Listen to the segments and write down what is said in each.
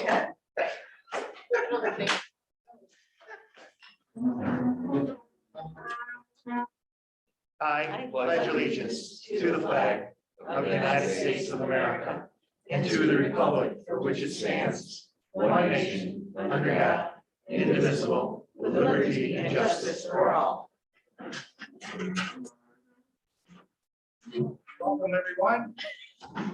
ahead. I pledge allegiance to the flag of the United States of America and to the republic for which it stands, one nation, under God, indivisible, with liberty and justice for all. Welcome, everyone.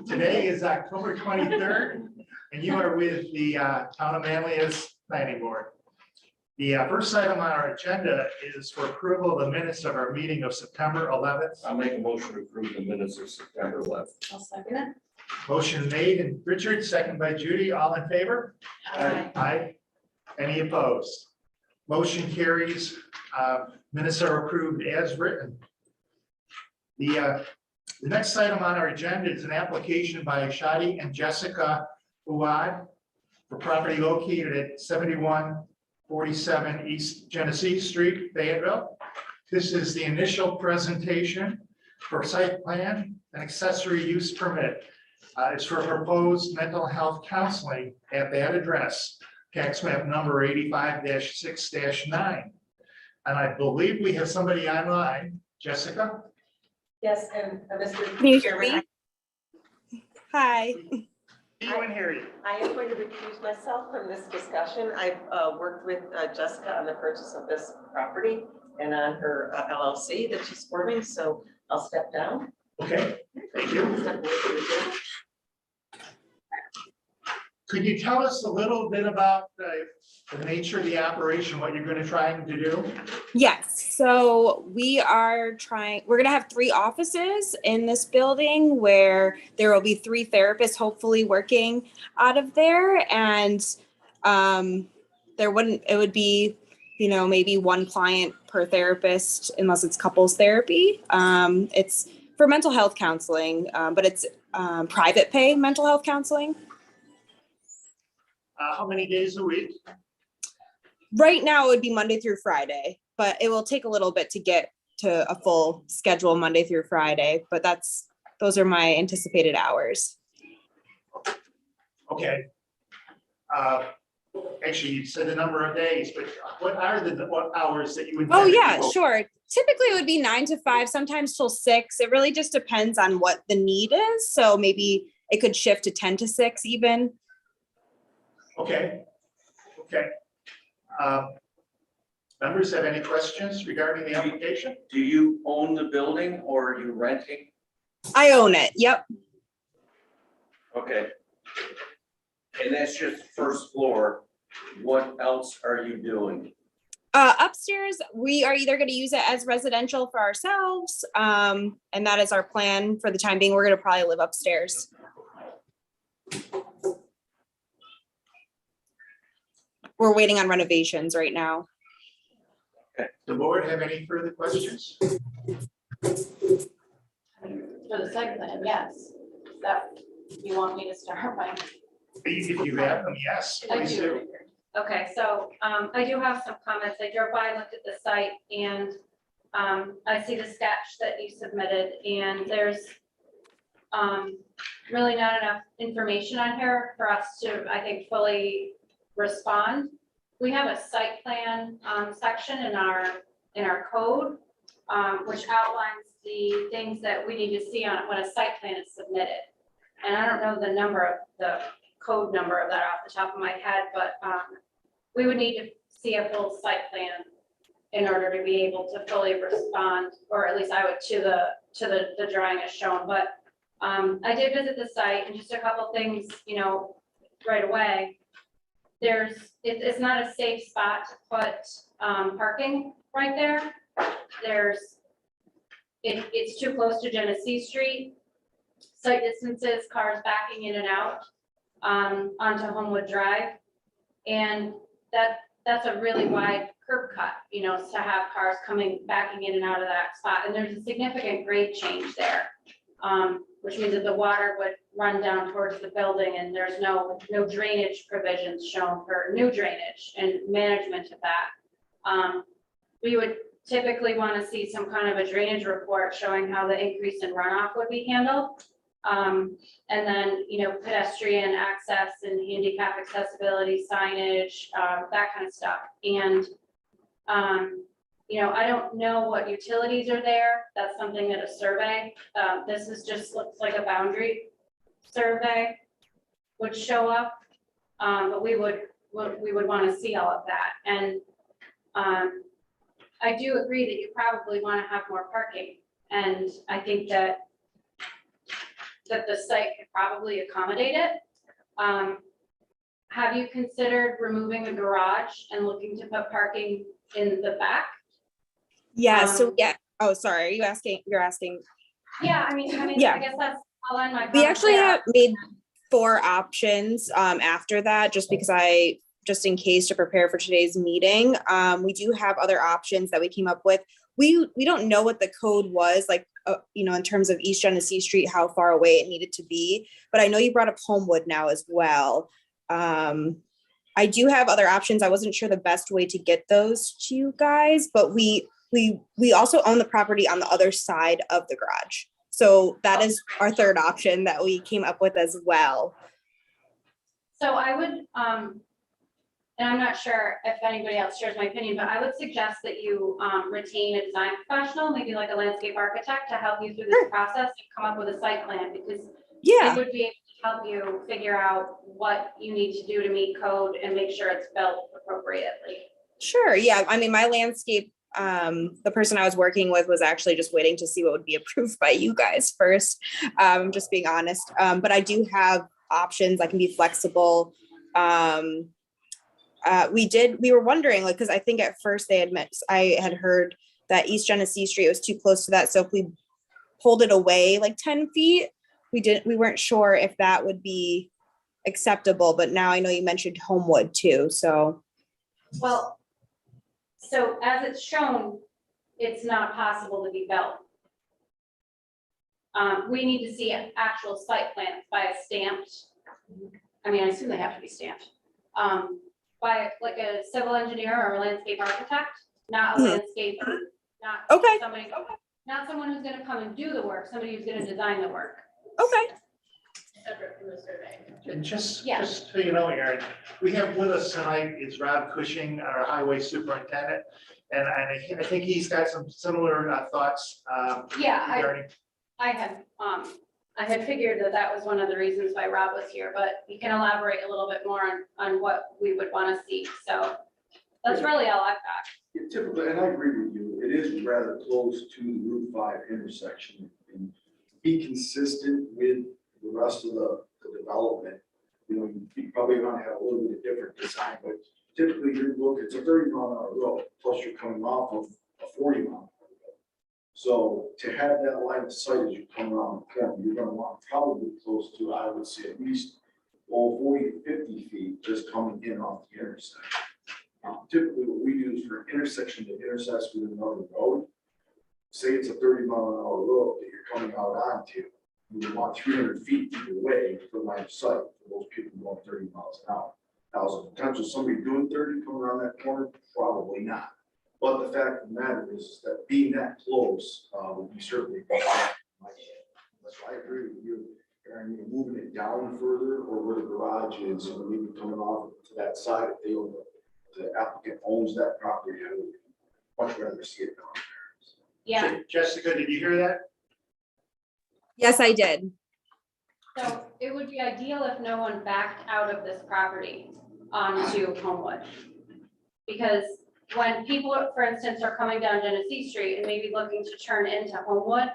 Today is October 23rd, and you are with the Town of Manlius Planning Board. The first item on our agenda is for approval of the minutes of our meeting of September 11th. I'll make a motion to approve the minutes of September 11th. I'll second it. Motion made and Richard, second by Judy, all in favor? Aye. Aye. Any opposed? Motion carries. Minutes are approved as written. The next item on our agenda is an application by Shadi and Jessica Uwad for property located at 7147 East Genesee Street, Fayetteville. This is the initial presentation for site plan and accessory use permit. It's for proposed mental health counseling at that address, tax map number 85-6-9. And I believe we have somebody online, Jessica. Yes, and Mr. Can you hear Chairman, me? Hi. You can hear you. I am going to recuse myself from this discussion. I've worked with Jessica on the purchase of this property and on her LLC that she's forming, so I'll step down. Okay, thank you. Step away from the table. Could you tell us a little bit about the nature of the operation, what you're going to try to do? Yes, so we're going to have 3 offices in this building where there will be 3 therapists hopefully working out of there. And it would be, maybe 1 client per therapist unless it's couples therapy. It's for mental health counseling, but it's private pay mental health counseling. How many days a week? Right now it would be Monday through Friday, but it will take a little bit to get to a full schedule Monday through Friday, but those are my anticipated hours. Okay. Actually, you said the number of days, but what hours that you would? Oh yeah, sure. Typically it would be 9 to 5, sometimes till 6. It really just depends on what the need is. So maybe it could shift to 10 to 6 even. Okay. Members have any questions regarding the application? Do you own the building or are you renting? I own it. Yep. Okay. And that's just first floor. What else are you doing? Upstairs, we are either going to use it as residential for ourselves, and that is our plan for the time being. We're going to probably live upstairs. We're waiting on renovations right now. Does the board have any further questions? For the site plan, yes. That, you want me to start by? If you have them, yes, I please do. Okay, so I do have some comments. I drove by, looked at the site, and I see the sketch that you submitted, and there's really not enough information on here for us to, I think, fully respond. We have a site plan section in our code, which outlines the things that we need to see on it when a site plan is submitted. And I don't know the code number of that off the top of my head, but we would need to see a full site plan in order to be able to fully respond, or at least I would, to the drawing as shown. But I did visit the site, and just a couple things, right away. It's not a safe spot to put parking right there. It's too close to Genesee Street. Site distances, cars backing in and out onto Homewood Drive. And that's a really wide curb cut, to have cars backing in and out of that spot. And there's a significant grade change there, which means that the water would run down towards the building, and there's no drainage provisions shown for new drainage and management of that. We would typically want to see some kind of a drainage report showing how the increase in runoff would be handled. And then, pedestrian access and handicap accessibility signage, that kind of stuff. And, I don't know what utilities are there. That's something that a survey, this is just looks like a boundary survey would show up. But we would want to see all of that. And I do agree that you probably want to have more parking. And I think that the site could probably accommodate it. Have you considered removing the garage and looking to put parking in the back? Yeah, so Um, yeah, oh, sorry, you're asking, Yeah, I Yeah. guess I'll end my. we comments actually there. have made 4 options after that, just because just in case to prepare for today's meeting. We do have other options that we came up with. We don't know what the code was, like, in terms of East Genesee Street, how far away it needed to be, but I know you brought up Homewood now as well. I do have other options. I wasn't sure the best way to get those to you guys, but we also own the property on the other side of the garage. So that is our third option that we came up with as well. So I would, and I'm not sure if anybody else shares my opinion, but I would suggest that you retain a design professional, maybe like a landscape architect, to help you through this process and come up with a site plan, because they Yeah, would be able to help you figure out what you need to do to meet code and make sure it's built appropriately. sure. Yeah, I mean, my landscape, the person I was working with was actually just waiting to see what would be approved by you guys first. Just being honest. But I do have options. I can be flexible. We were wondering, like, because I think at first I had heard that East Genesee Street was too close to that. So if we pulled it away like 10 feet, we weren't sure if that would be acceptable, but now I know you mentioned Homewood too, so. Well, so as it's shown, it's not possible to be built. We need to see actual site plans by a stamped, I assume they have to be stamped. By like a civil engineer or a landscape architect, not a Mhm. landscape, not Okay. somebody, not someone who's gonna come and do the work, somebody who's gonna design the work. Okay. Separate from the survey. And just Yeah. so you know, Aaron, we have with us tonight is Rob Cushing, our highway superintendent. And I think he's got some similar thoughts. Yeah, regarding. I had figured that was one of the reasons why Rob was here, but you can elaborate a little bit more on what we would want to see. So that's really all I've got. Yeah, typically, and I agree with you, it is rather close to the Route 5 intersection. And be consistent with the rest of the development. You probably want to have a little bit of different design, but typically it's a 30-mile-an-hour road, plus you're coming off of a 40-mile-an-hour road. So to have that line of sight as you come around the corner, you're going to want probably close to, I would say, at least 40 to 50 feet just coming in off the intersection. Typically, what we do is for an intersection that intersects with another road, say it's a 30-mile-an-hour road that you're coming out onto, you would want 300 feet either way for line of sight for those people going 30 miles an hour. Now, is there potential somebody doing 30 coming around that corner? Probably not. But the fact of the matter is that being that close would be certainly. That's why I agree with you. Aaron, you're moving it down further, or where the garage is, maybe coming off to that side, if they own the applicant owns that property, I would much rather see it down there. Yeah, Jessica, did you hear that? Yes, I did. so it would be ideal if no one backed out of this property onto Homewood. Because when people, for instance, are coming down Genesee Street and maybe looking to turn into Homewood,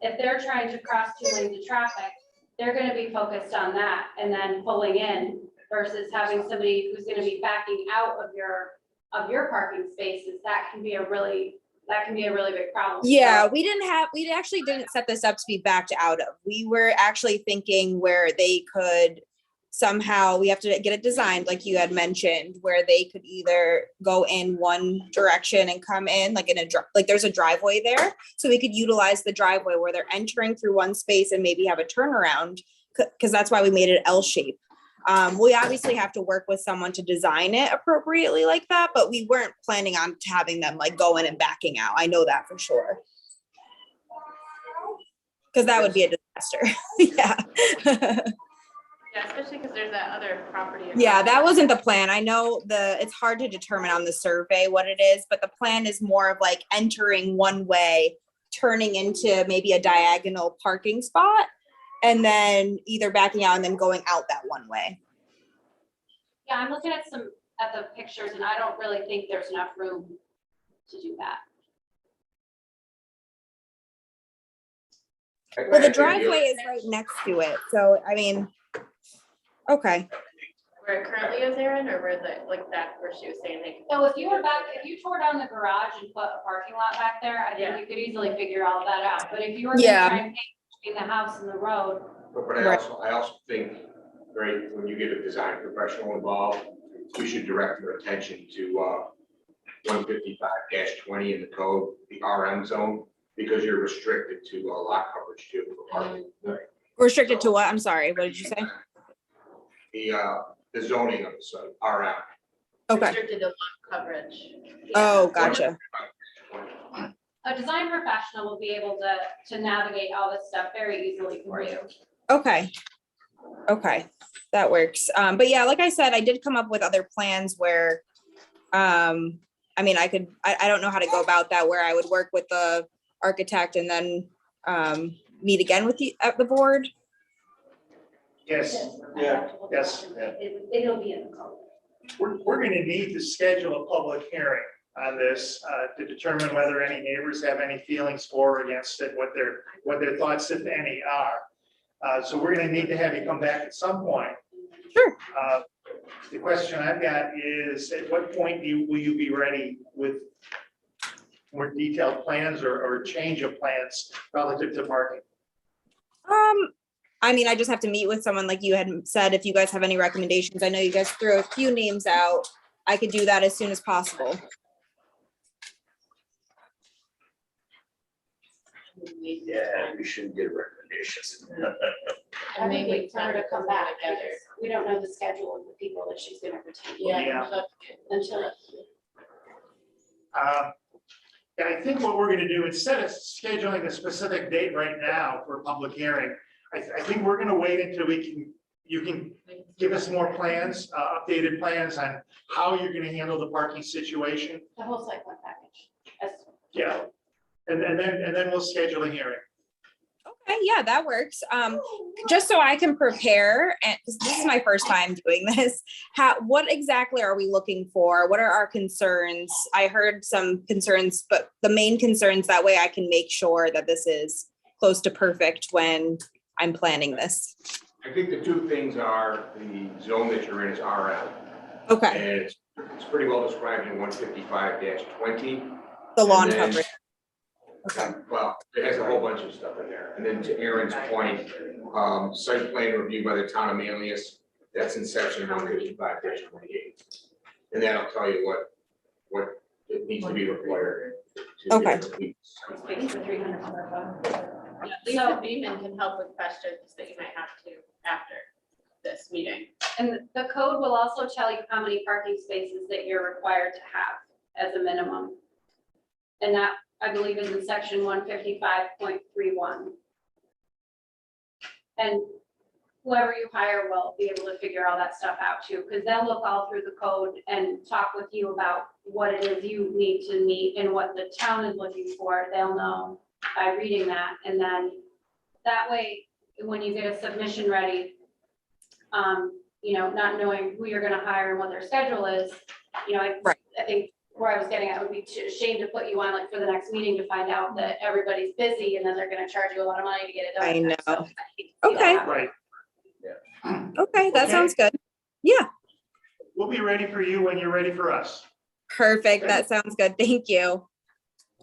if they're trying to cross 2 lanes of traffic, they're gonna be focused on that and then pulling in versus having somebody who's gonna be backing out of your parking spaces. That can be a really big problem. Yeah, we actually didn't set this up to be backed out of. We were actually thinking where they could somehow, we have to get it designed, like you had mentioned, where they could either go in one direction and come in, like there's a driveway there. So we could utilize the driveway where they're entering through one space and maybe have a turnaround, because that's why we made it L shape. We obviously have to work with someone to design it appropriately like that, but we weren't planning on having them like go in and backing out. I know that for sure. because that would be a disaster. Yeah. Yeah, especially because there's that other property. Yeah, that wasn't the plan. I know it's hard to determine on the survey what it is, but the plan is more of like entering one way, turning into maybe a diagonal parking spot, and then either backing out and then going out that one way. Yeah, I'm looking at the pictures and I don't really think there's enough room to do that. Well, the driveway is right next to it, so I mean, okay. Where it currently is, Erin, or where where she was saying they. So if you tore down the garage and put a parking lot back there, I Yeah. think you could easily figure all that out. But if you were gonna Yeah. try and paint between the house and the road, But I also think, right, when you get a design professional involved, you should direct your attention to 155-20 in the code, the RM zone, because you're restricted to lot coverage too for parking. Restricted to what? I'm sorry, what did you say? The zoning of the site, RM. Okay. Restricted to lot coverage. Oh, gotcha. a design professional will be able to navigate all this stuff very easily for you. Okay. Okay, that works. But yeah, like I said, I did come up with other plans where, I mean, I don't know how to go about that, where I would work with the architect and then, meet again with you at the board. Yes, Yeah. yes. It'll be in the code. We're gonna need to schedule a public hearing on this, to determine whether any neighbors have any feelings for or against it, what their thoughts, if any, are. So we're gonna need to have you come back at some point. Sure. The question I've got is, at what point will you be ready with more detailed plans or change of plans relative to parking? I mean, I just have to meet with someone like you had said, if you guys have any recommendations. I know you guys threw a few names out. I could do that as soon as possible. Yeah, we shouldn't get recommendations. I think wait for her to come back, because we don't know the schedule of the people that she's gonna retain. Yeah. Until. Yeah, I think what we're gonna do, instead of scheduling a specific date right now for a public hearing, I think we're gonna wait until you can give us more plans, updated plans on how you're gonna handle the parking situation. The whole site plan package. That's- Yeah. And then we'll schedule a hearing. Okay, yeah, that works. Just so I can prepare, and 'cause this is my first time doing this, what exactly are we looking for? What are our concerns? I heard some concerns, but the main concerns, that way I can make sure that this is close to perfect when I'm planning this. I think the two things are the zone that you're in is RM. Okay, And it's pretty well described in 155-20. the lawn And then- coverage. Well, it has a whole bunch of stuff in there. And then to Aaron's point, site plan review by the town of Manlius, that's in section 155-28. And that'll tell you what it needs to be required. to Okay. get complete. Space for 300 square foot. Lisa Beeman can help with questions that you might have to after this meeting. And the code will also tell you how many parking spaces that you're required to have as a minimum. And that, I believe, is in section 155.31. And whoever you hire will be able to figure all that stuff out too, because they'll look all through the code and talk with you about what it is you need to meet and what the town is looking for. They'll know by reading that, and then that way, when you get a submission ready, you know, not knowing who you're gonna hire and what their schedule is, you know, Right. I think where I was getting at would be ashamed to put you on like for the next meeting to find out that everybody's busy and then they're gonna charge you a lot of money to get it done. I know. So I hate to see that Okay. happen. Right. Okay, that Okay. sounds good. Yeah, We'll be ready for you when you're ready for us. perfect. That sounds good. Thank you.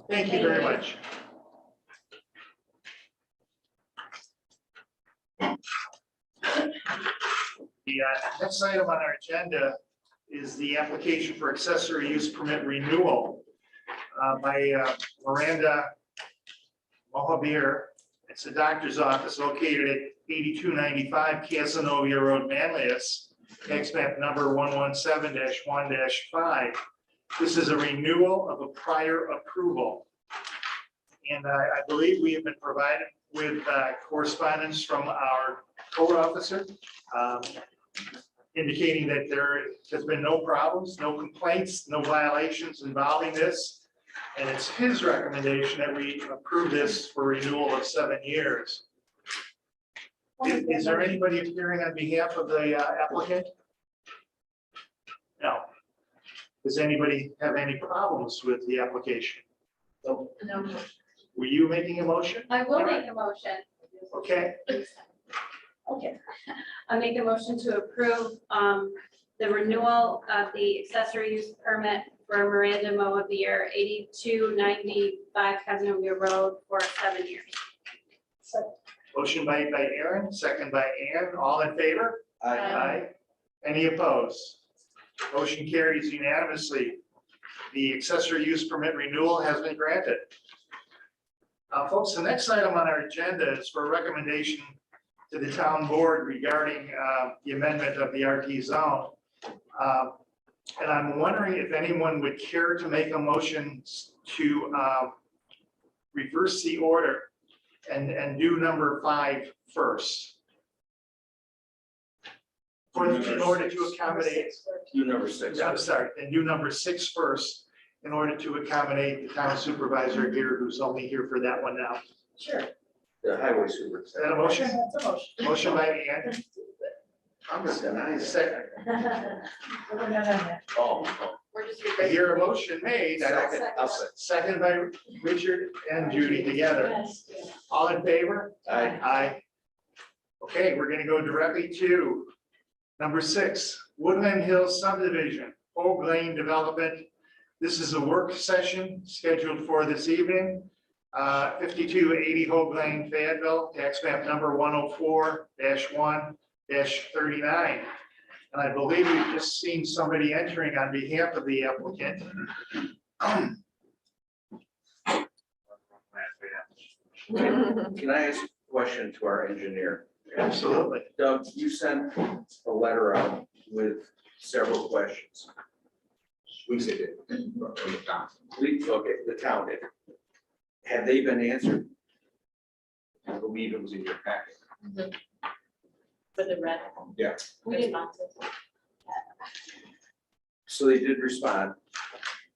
Thank you very much. The next item on our agenda is the application for accessory use permit renewal by Miranda Mohabir. It's a doctor's office located at 8295 Casanova Road, Manlius, tax map number 117-1-5. This is a renewal of a prior approval. And I believe we have been provided with correspondence from our code officer indicating that there has been no problems, no complaints, no violations involving this. And it's his recommendation that we approve this for renewal of 7 years. Is there anybody appearing on behalf of the applicant? No. Does anybody have any problems with the application? No. Were you making a motion? I will make a motion. Okay, Okay. I make a motion to approve the renewal of the accessory use permit for Miranda Moa Beer, 8295 Casanova Road for 7 years. motion made by Aaron, second by Ann, all in favor? Aye. Any opposed? Motion carries unanimously. The accessory use permit renewal has been granted. Folks, the next item on our agenda is for a recommendation to the town board regarding the amendment of the RT zone. And I'm wondering if anyone would care to make a motion to reverse the order and do number 5 first. In order to accommodate, Do number 6. I'm sorry, and do number 6 first in order to accommodate the town supervisor here, who's only here for that one now. Sure. The highway Is superintendent. that a motion? That's a motion. Motion by Ann, I'm just gonna, second. oh, We're just. I hear a motion made, second, I'll say. second by Richard and Judy together. All in favor? Aye. Aye. Okay, we're gonna go directly to number 6, Woodland Hills subdivision, Oak Lane development. This is a work session scheduled for this evening. 5280 Hoag Lane, Fayetteville, tax map number 104-1-39. And I believe we've just seen somebody entering on behalf of the applicant. Can I ask a question to our engineer? Absolutely. Doug, you sent a letter out with several questions. We said it from the top. Okay, the town did. Have they been answered? I believe it was in your packet. For the red. Yeah. We didn't want to. So they did respond,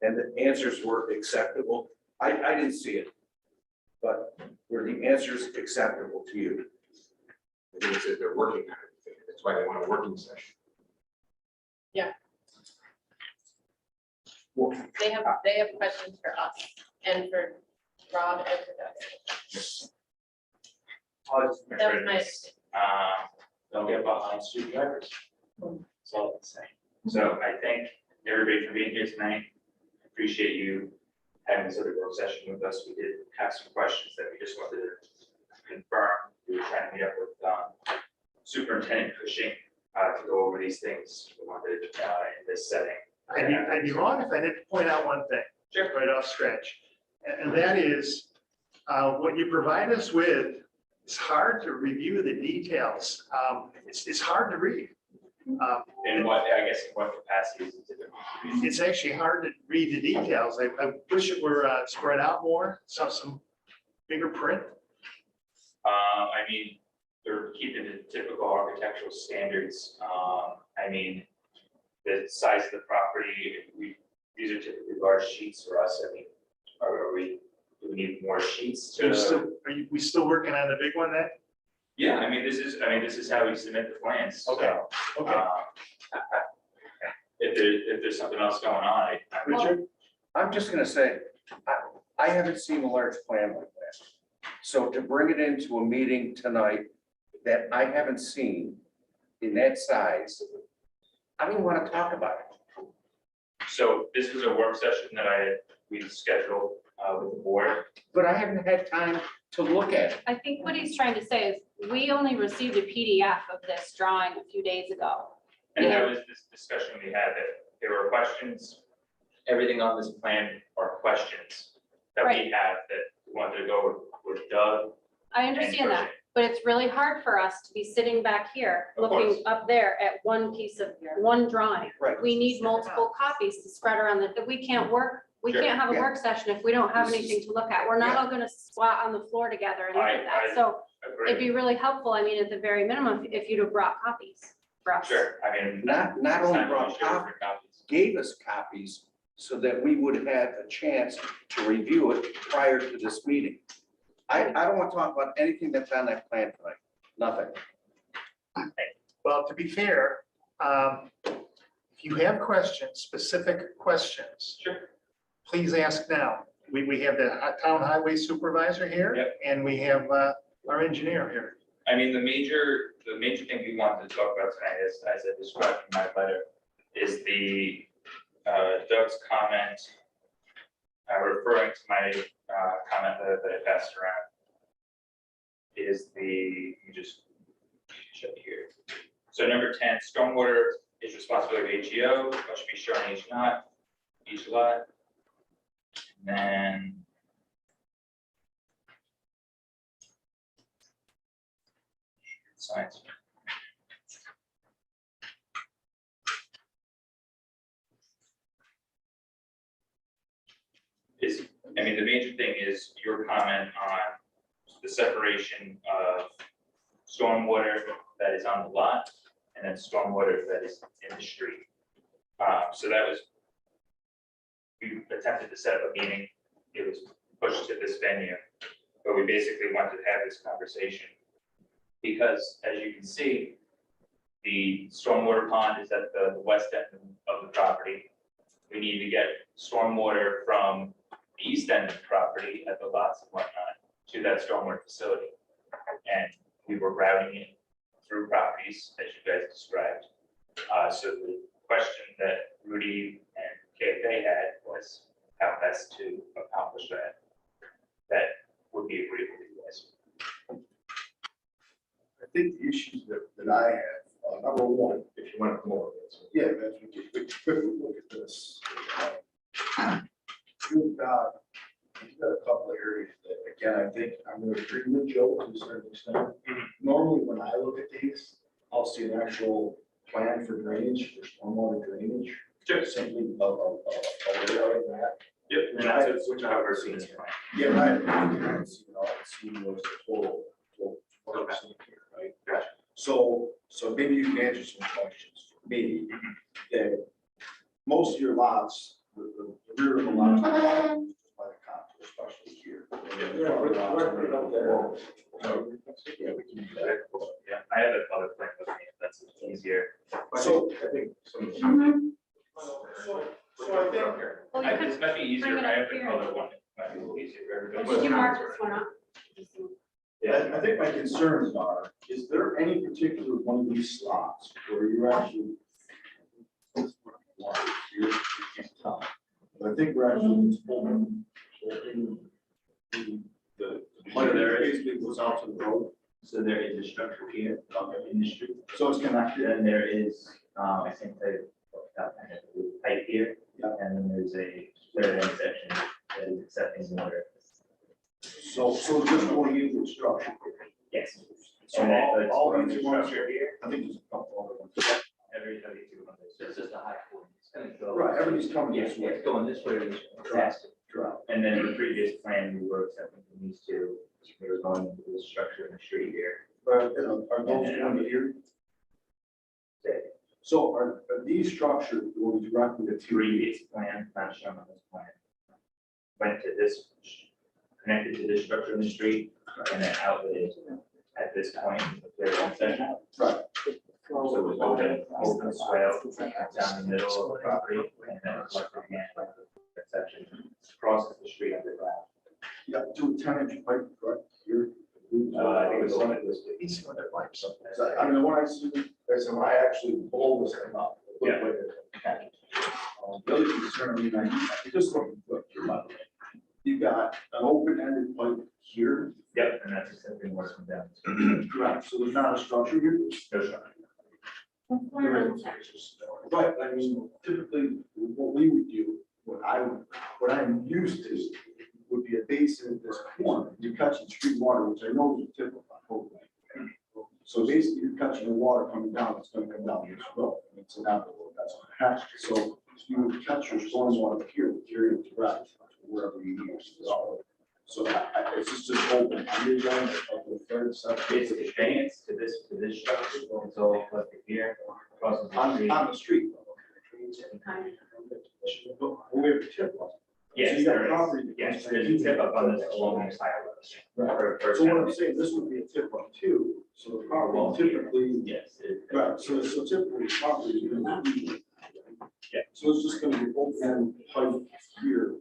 and the answers were acceptable. I didn't see it. But were the answers acceptable to you? I think it said they're working on it. That's why they want a working session. Well, They have questions for us and for Rob and for Doug. That was my, Don't get behind street drivers. That's all I'm saying. So I thank everybody for being here tonight. Appreciate you having this other work session with us. We did have some questions that we just wanted to confirm. We were trying to meet up with Superintendent Cushing to go over these things. We wanted in this setting. I'd be wrong if I didn't point out one thing. Sure. Right off stretch. And that is, what you provide us with, it's hard to review the details. It's hard to read. In what, I guess, in what capacity is it difficult to read? It's actually hard to read the details. I wish it were spread out more, some bigger print. I mean, they're keeping the typical architectural standards. I mean, the size of the property, these are typically large sheets for us. I mean, do we need more sheets to? We still working on the big one then? Yeah, I mean, this is how we submit the plans. so, Okay, okay. If there's something else going on, Richard, I'm just gonna say, I haven't seen a large plan like that. So to bring it into a meeting tonight that I haven't seen in that size, I don't even want to talk about it. so this was a work session that we scheduled with the board. But I haven't had time to look at it. I think what he's trying to say is, we only received a PDF of this drawing a few days ago. And there was this discussion we had that there were questions, everything on this plan are questions that we Right. have that we wanted to go with Doug. I understand that, but it's really hard for us to be sitting back here, Of looking course. up there at one piece of, one drawing. Right. We need multiple copies to spread around that we can't work, we Sure, can't have a yeah. work session if we don't have This is- anything to look at. We're not all gonna squat on the floor together and look at I- that. So it'd Agree. be really helpful, I mean, at the very minimum, if you'd have brought copies for us. Sure, I mean. Not it's only really brought shared for copies. gave us copies so that we would have a chance to review it prior to this meeting. I don't want to talk about anything that's on that plan tonight, nothing. Well, to be fair, if you have questions, specific questions, Sure. please ask now. We have the town highway supervisor here. Yep. And we have our engineer here. I mean, the major thing we wanted to talk about tonight is, as I described in my letter, is the Doug's comment, referring to my comment that I passed around. Is the, let me just check here. So number 10, stormwater is responsibility of AGO, what should be shown each lot. And then science. I mean, the major thing is your comment on the separation of stormwater that is on the lot and then stormwater that is in the street. So that was, we attempted to set up a meeting, it was pushed to this venue, but we basically wanted to have this conversation. Because as you can see, the stormwater pond is at the west end of the property. We need to get stormwater from the east end of the property at the lots and whatnot to that stormwater facility. And we were routing it through properties, as you guys described. So the question that Rudy and KFA had was how best to accomplish that. That would be agreeable to you guys. I think the issues that I have, number one, If you want to come over. yeah, as we take a quick look at this. You've got a couple of areas that, again, I think I'm gonna agree with Joe to a certain extent. Normally, when I look at these, I'll see an actual plan for drainage, for stormwater drainage. Sure. Simply of that. Yep, and that's what I've seen this plan. Yeah, right. I see it all, I see what's the total, what I'm seeing here, right? Gotcha. So maybe you can answer some questions for me, that most of your lots, the rear of the lots are by the contour, especially here. Yeah, we can do that. Yeah, I have another plan with me, if that's easier. So, I think some. so I think, Well, you This could might be easier, bring it I up have the here. color one, it might be a little easier for everybody. Did you mark this one up? I think my concerns are, is there any particular one of these slots where you're actually. You can't tell. But I think we're actually. The player there basically goes out to the road, So there is a structure here in the street, so it's connected. then there is, I think the pipe here. Yeah. And then there's a third end section that is accepting water. So just going into the structure. Yes. So And that- all that's these the ones structure here, I think there's a couple other ones. Every 2 months, so it's just a high point. It's gonna go. Right, everybody's coming Yeah, this way. it's going this way or this way. Fast. Drop. And then the previous plan, we were accepting from these two, we were going into the structure in the street here. But, are those going here? So are these structures going directly to Previous plan, not shown on this plan. Went to this, connected to this structure in the street, and then outlet at this point, the third section. Right. So it was open swale down the middle of the property, and then collected again, that section crosses the street underground. Yeah, to a 10-inch pipe, correct, here. I think it was one of those. He's going to like something. So, I mean, when I see, I said, when I actually blow this thing up. it looked Yeah. like it. The other concern, I mean, I just looking at your level. You got an open-ended pipe here. Yep, and that's accepting water from down. Correct, so there's not a structure here. No structure. Right, I mean, typically, what we would do, what I'm used to, would be a basin at this corner, you're catching street water, which I know is typical on Hope Lane. So basically, you're catching the water coming down, it's gonna come down this road, it's inevitable, that's what happens. So you would catch your stormwater here, carry it direct wherever you need to go. So it's just open, you're going up the third side. It's a conveyance to this structure, it's all collected here, across the street. On the street. We have a tip off. Yes, So you got there is. property that Yes, comes there's a in. tip up on this along this highway. Right. For- So what I'm saying, this would be a tip up too, so the property typically, Yes. right, so typically property is gonna be. Yeah. So it's just gonna be open pipe here,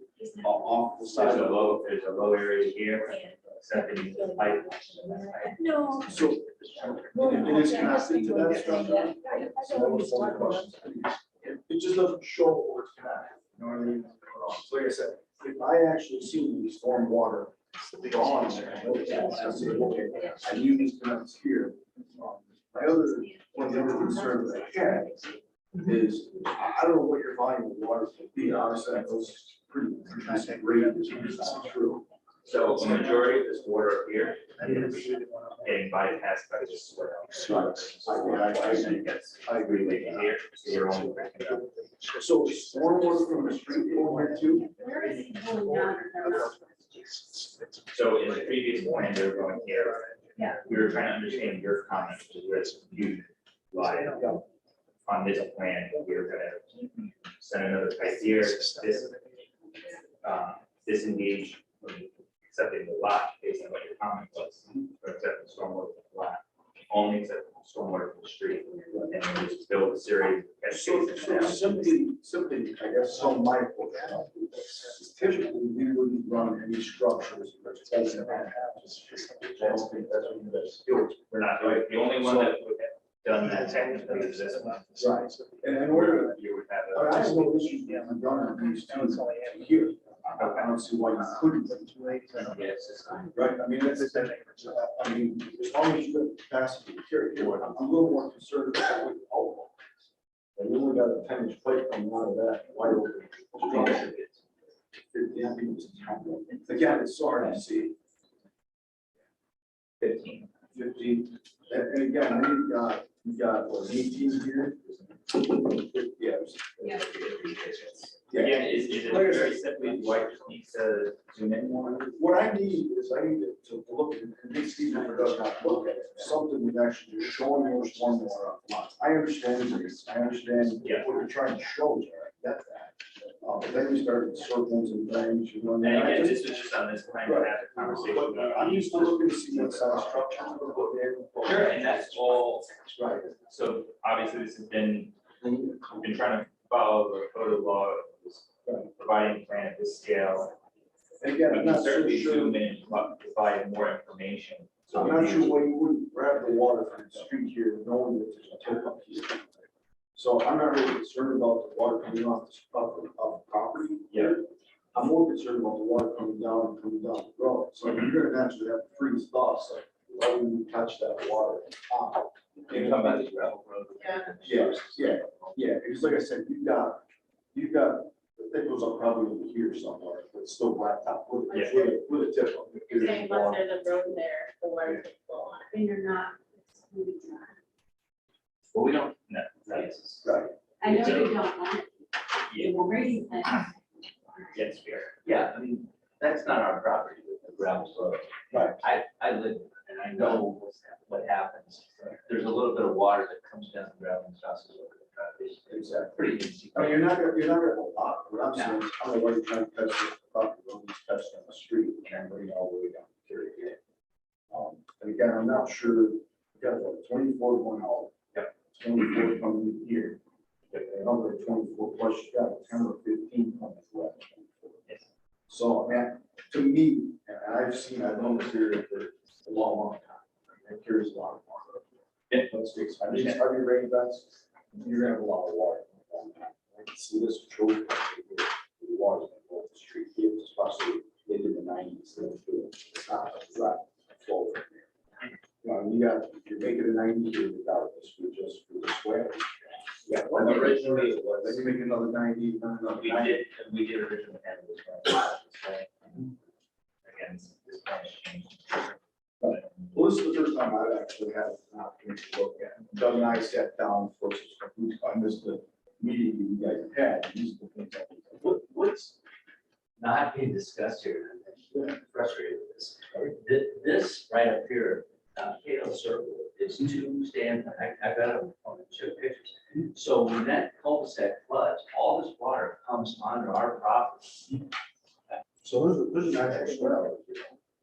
off the side of the road. There's a low area here, separating the pipe. No. So it is connected to that structure. So that was one of the questions. It just doesn't show where it's connected, you know what I mean? So like I said, if I actually see the storm water gone there, I say, okay, I knew these connects here. My other, one of the other concerns that I had is, I don't know what your volume of water will be, obviously, I know it's pretty great, it's true. So the majority of this water up here is getting bypassed by this swell. I agree with Leaking here, so we're only picking it up. So storm water from the street over here too? Where is he going down? So in the previous plan, they were going here. Yeah. We were trying to understand your comment, which is where it's confused. Why on this plan, we were gonna send another pipe here, disengage from accepting the lot based on what your comment was, or accept the stormwater from the lot, only accept stormwater from the street, and then just build a series of catch So basins. simply, I guess, so my portion of it is typically, we wouldn't run any structures that's facing that half the street. That's what it is. We're not, the only one that would have done that technically is this one. Right, and in order, You would have I a. have no issue being done on these two here. I don't see why you couldn't. Yes. Right, I mean, that's, I mean, as long as you have capacity to carry it, I'm a little more concerned about what all. And then we got a 10-inch plate coming out of that wide open. structure. Yeah, I mean, it's again, it's so hard to see. 15. 15, and again, you've got what, 18 here? Yes. Yeah. Again, is it very simply, do I just need to zoom in more? What I need is I need to look at, and this Steve does not look at it, something with actually showing your stormwater up front. I understand this, I understand Yeah. what you're trying to show there, I get that. But then you start with circles and things, you know. And again, this is just on this plan, to have the conversation But about. I'm used to looking to see what size structure we're putting in. Sure, and that's all, Right. so obviously this has been, we've been trying to follow the code of law, providing a plan at this scale. And We again, I'm can not so certainly sure, zoom in and provide more information. So I'm we not can- sure why you wouldn't grab the water from the street here, knowing that there's a tip up here. So I'm not really concerned about the water coming off the property. Yeah. I'm more concerned about the water coming down the road. So you're gonna naturally have to freeze thaw, so why wouldn't you touch that water? You're talking about the gravel road. Yeah, because like I said, you've got, I think it was up probably over here somewhere, but it's still blacktop with a tip up. Saying once there's a road there, the water could flow on it. And you're not. Well, we don't, no, that's, Right. I know you don't want it. yeah, We're raising it. yes, fair. Yeah, I mean, that's not our property, the gravel road. Right. I live and I know what happens. There's a little bit of water that comes down the gravel and crosses over the property. It's pretty easy. I mean, you're not gonna have a lot, what I'm saying, is, I don't know why you're trying to touch the property, don't just touch it on the street, and bring it all the way down to Terry Gate. And again, I'm not sure, you got what, 24 going out. Yep. 24 coming in here. Another 24 plus you got 10 or 15 coming west. Yes. So, man, to me, and I've known this area for a long time. It carries a lot of water. Yeah. Let's face it, I mean, heavy rain events, you're gonna have a lot of water. I can see this choke. The water's gonna go up the street here, especially in the 90s. It's not a dry flow from there. You know, you got, if you're making a 90 here, you got this, with the sweat. Yeah, Well, originally it then you make another 90, another We 90. did originally have this one. again, this plan has changed. Well, this is the first time I've actually had an opportunity to look at it. Doug and I sat down for I missed the meeting that you guys had. These are the things I was like, What's not being discussed here, and I'm frustrated with this. This right up here, Halo Circle is two stand, I got it on the two pictures. So when that cul-de-sac floods, all this water comes onto our property. So there's an actual swell.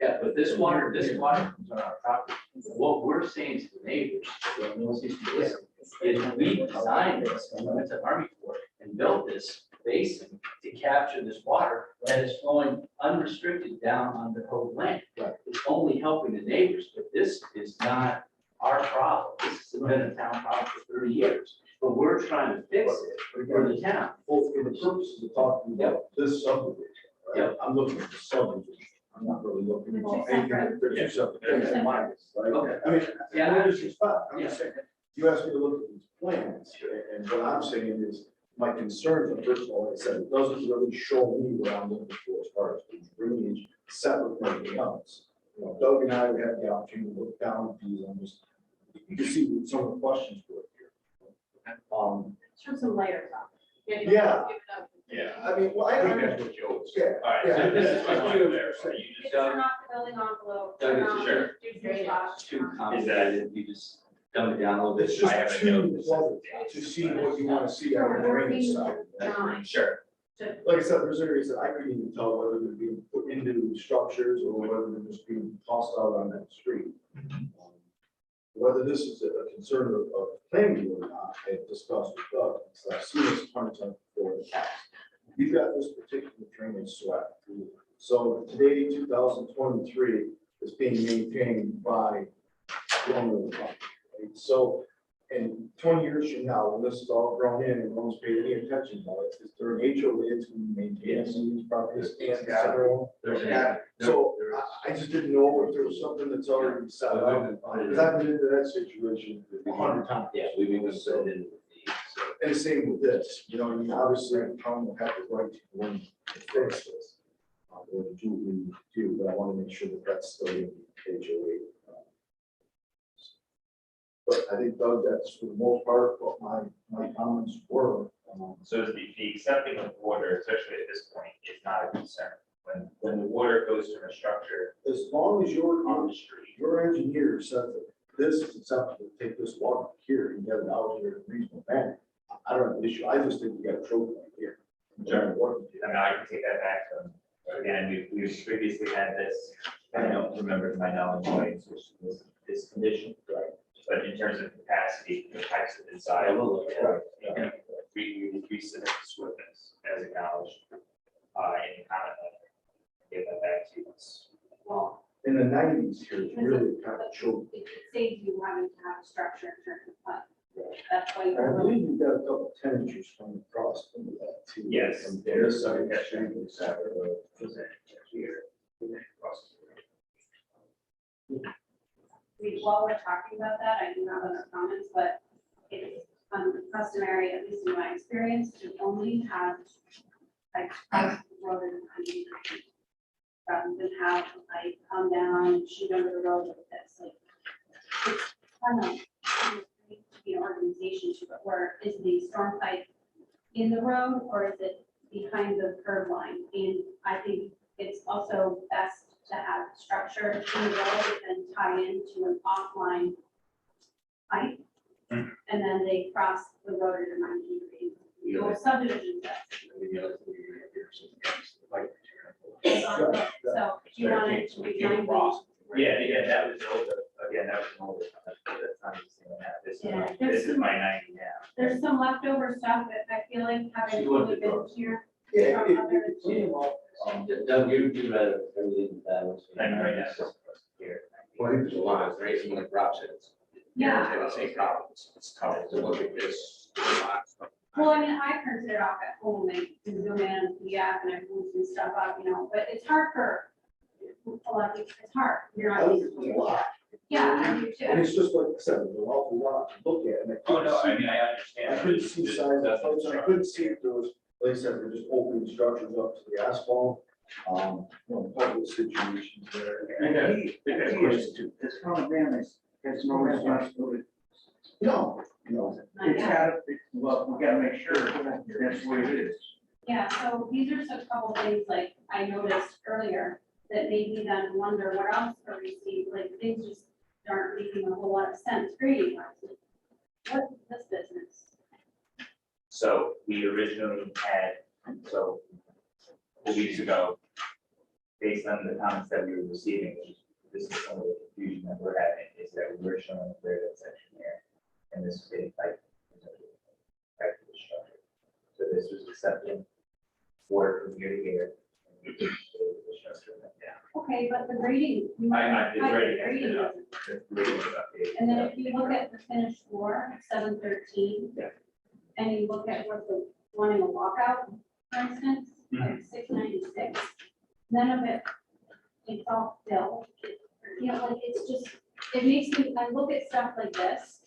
Yeah, but this water comes on our property. What we're saying to the neighbors, what no one seems to listen, is we designed this, and went to Army Corps and built this basin to capture this water that is flowing unrestricted down on the code land. It's only helping the neighbors, but this is not our problem. This has been a town problem for 30 years, but we're trying to fix it for the town. Well, for the purposes of talking about this subdivision, right? I'm looking at the subdivision. I'm not really looking at anything. There's two separate things in mind, right? Okay. I mean, Yeah, I there's just fine. I'm just saying, you asked me to look at these plans, and what I'm saying is, my concerns are, first of all, like I said, it doesn't really show me what I'm looking for as far as the drainage separate from anything else. You know, Doug and I would have the opportunity to look down at these and just, you can see what some of the questions were here. Turn some layers off. Yeah. Give it up. Yeah. I mean, well, I I think don't. that's what Joe was. Yeah. All right, Yeah. so this is my point there, so you It's just, turn off the building envelope. Doug, turn it's off sure. the drainage box, Too turn off- complicated, you just dumb it down a little bit. It's just I haven't too noticed pleasant that. to see what you want to see on the drainage side. sure, Like I said, there's areas that I couldn't even tell whether they're being put into structures or whether they're just being tossed out on that street. Whether this is a concern of planning or not, I discussed with Doug, so I've seen this ton of times before in the past. You've got this particular drainage swept. So today, 2023, is being maintained by Long River Company, right? So, and 20 years from now, when this is all grown in and no one's paid any attention to it, is there an HOA that's going to maintain some of these properties and federal? There's Yeah, so I just didn't know if there was something that's already set up, because I've been into that situation 100 times. Yeah, we've even said it. So. And same with this, you know, I mean, obviously, the town will have the right to go in and fix this. Or to do what we need to do, but I want to make sure that that's still in the HOA. But I think, Doug, that's for the most part what my comments were. so the accepting of water, especially at this point, is not a concern. When the water goes from a structure As long as on the street, your engineer said that this is acceptable, take this water here and get it out here in a reasonable manner. I don't have an issue, I just think we got a choke point here. Sure. I mean, I can take that back from, again, we've previously had this, I don't remember to my knowledge, which was this condition. Right. But in terms of capacity, the types of inside, we submit this witness as acknowledged, any comment letter. Get that back to us. Well, In the 90s here, it's really kind of choked. it saves you having to have a structure in terms of fund. That's why I you. believe you've got a couple of tenants coming across into that too. Yes. From this side, of the Yes. street, this side of the- Here. While we're talking about that, I do have other comments, but it's customary, at least in my experience, to only have like road rather than have like come down and shoot over the road like this, like. It's kind of to be an organization to it, where is the storm pipe in the road or is it behind the curb line? And I think it's also best to have structure in the road and tie into an offline pipe. And then they cross the road at a 90 degree. Or subdivision does. So you want it to be 90. Yeah, that was older, again, that was an older, that's not the same now, Yeah, this is my 90 now. There's some leftover stuff that I feel like having only been here. Yeah, from it- other- it's pretty well. Doug, you read everything that was. And right now, here. Well, I think there's a lot, right, some like Rob said, it's. Yeah. Have the same problems, it's tough to look at this. Well, I mean, I printed it off at home and zoom in and PDF and I moved some stuff up, you know, but it's hard for a lot of people, it's hard. You're I not. think used to it's it. a lot. Yeah, I do And too. it's just like I said, there's an awful lot to look at. And I Oh, couldn't no, see- I mean, I understand. I couldn't see size of pipes, and I couldn't see if there was, like I said, they're just opening structures up to the asphalt, Public situations there. I got a question. This common family has no responsibility. No, It's gotta, well, we gotta make sure that's what it is. Yeah, so these are just a couple things like I noticed earlier that made me then wonder what else are we seeing, like things just aren't making a whole lot of sense grading wise. What is this business? So we originally had, so a couple weeks ago, based on the comments that we were receiving, this is some of the confusion that we're having, is that we were showing a graded section here. And this was a type of structure. So this was accepted water from here to here. And we did the structure went down. Okay, but the grading. It's ready. Grading It's isn't. The grading was updated. And then if you look at the finished floor, 713. Yeah. And you look at what the one in a walkout, for instance, like 696, none of it, it's all fill. You know, like it's just, it makes me, I look at stuff like this,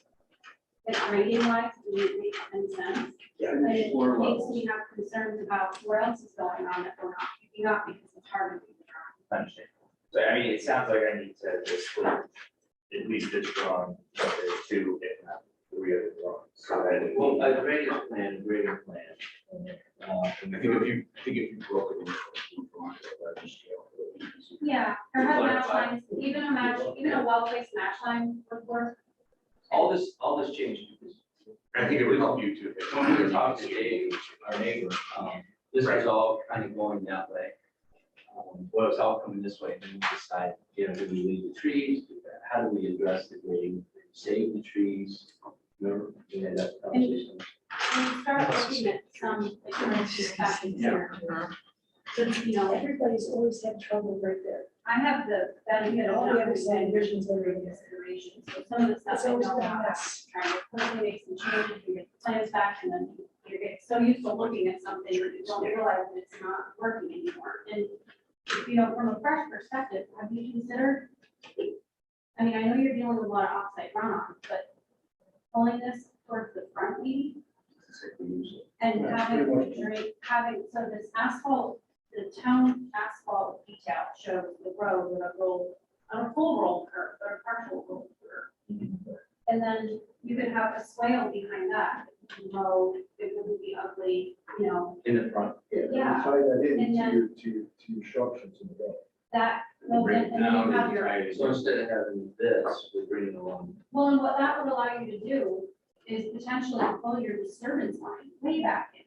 it's grading wise, it makes any sense. And it makes me have concerns about what else is going on that we're not picking up because it's hard to do the drawing. Understand. So I mean, it sounds like I need to just split at least this drawing, but there's two, if not three other drawings. So that it Well, will. a grading plan. I think if you broke it into drawing at a larger scale. it would be easier. Yeah, or have match lines, even a match, even a well-placed match line would work. All this changed because I think it would help you too. when we were talking to Dave, our neighbor, this was all kind of going that way. Well, it's all coming this way, and then we decide, do we leave the trees? How do we address the grading? Save the trees? Remember, we had that conversation. When you start looking at some, like, here, you know, Everybody's always had trouble right there. I have the benefit of All the not other understanding subdivisions are every in there. consideration, so some of the stuff It's I always know been a about, mess. trying to quickly make some changes, you get the plans back, and then you get so used to looking at something that you don't realize that it's not working anymore, and you know, from a fresh perspective, have you considered? I mean, I know you're dealing with a lot of offsite runoff, but pulling this towards the front maybe? And having, so this asphalt, the town asphalt detail shows the road with a full roll curve, or a partial roll curve. And then you could have a swale behind that, low, it wouldn't be ugly, you know, In the front. Yeah. Tie that in And then- to your structures in the back. that, well, then, and then you have your. So instead of having this, we're bringing along. Well, and what that would allow you to do is potentially pull your disturbance line way back in.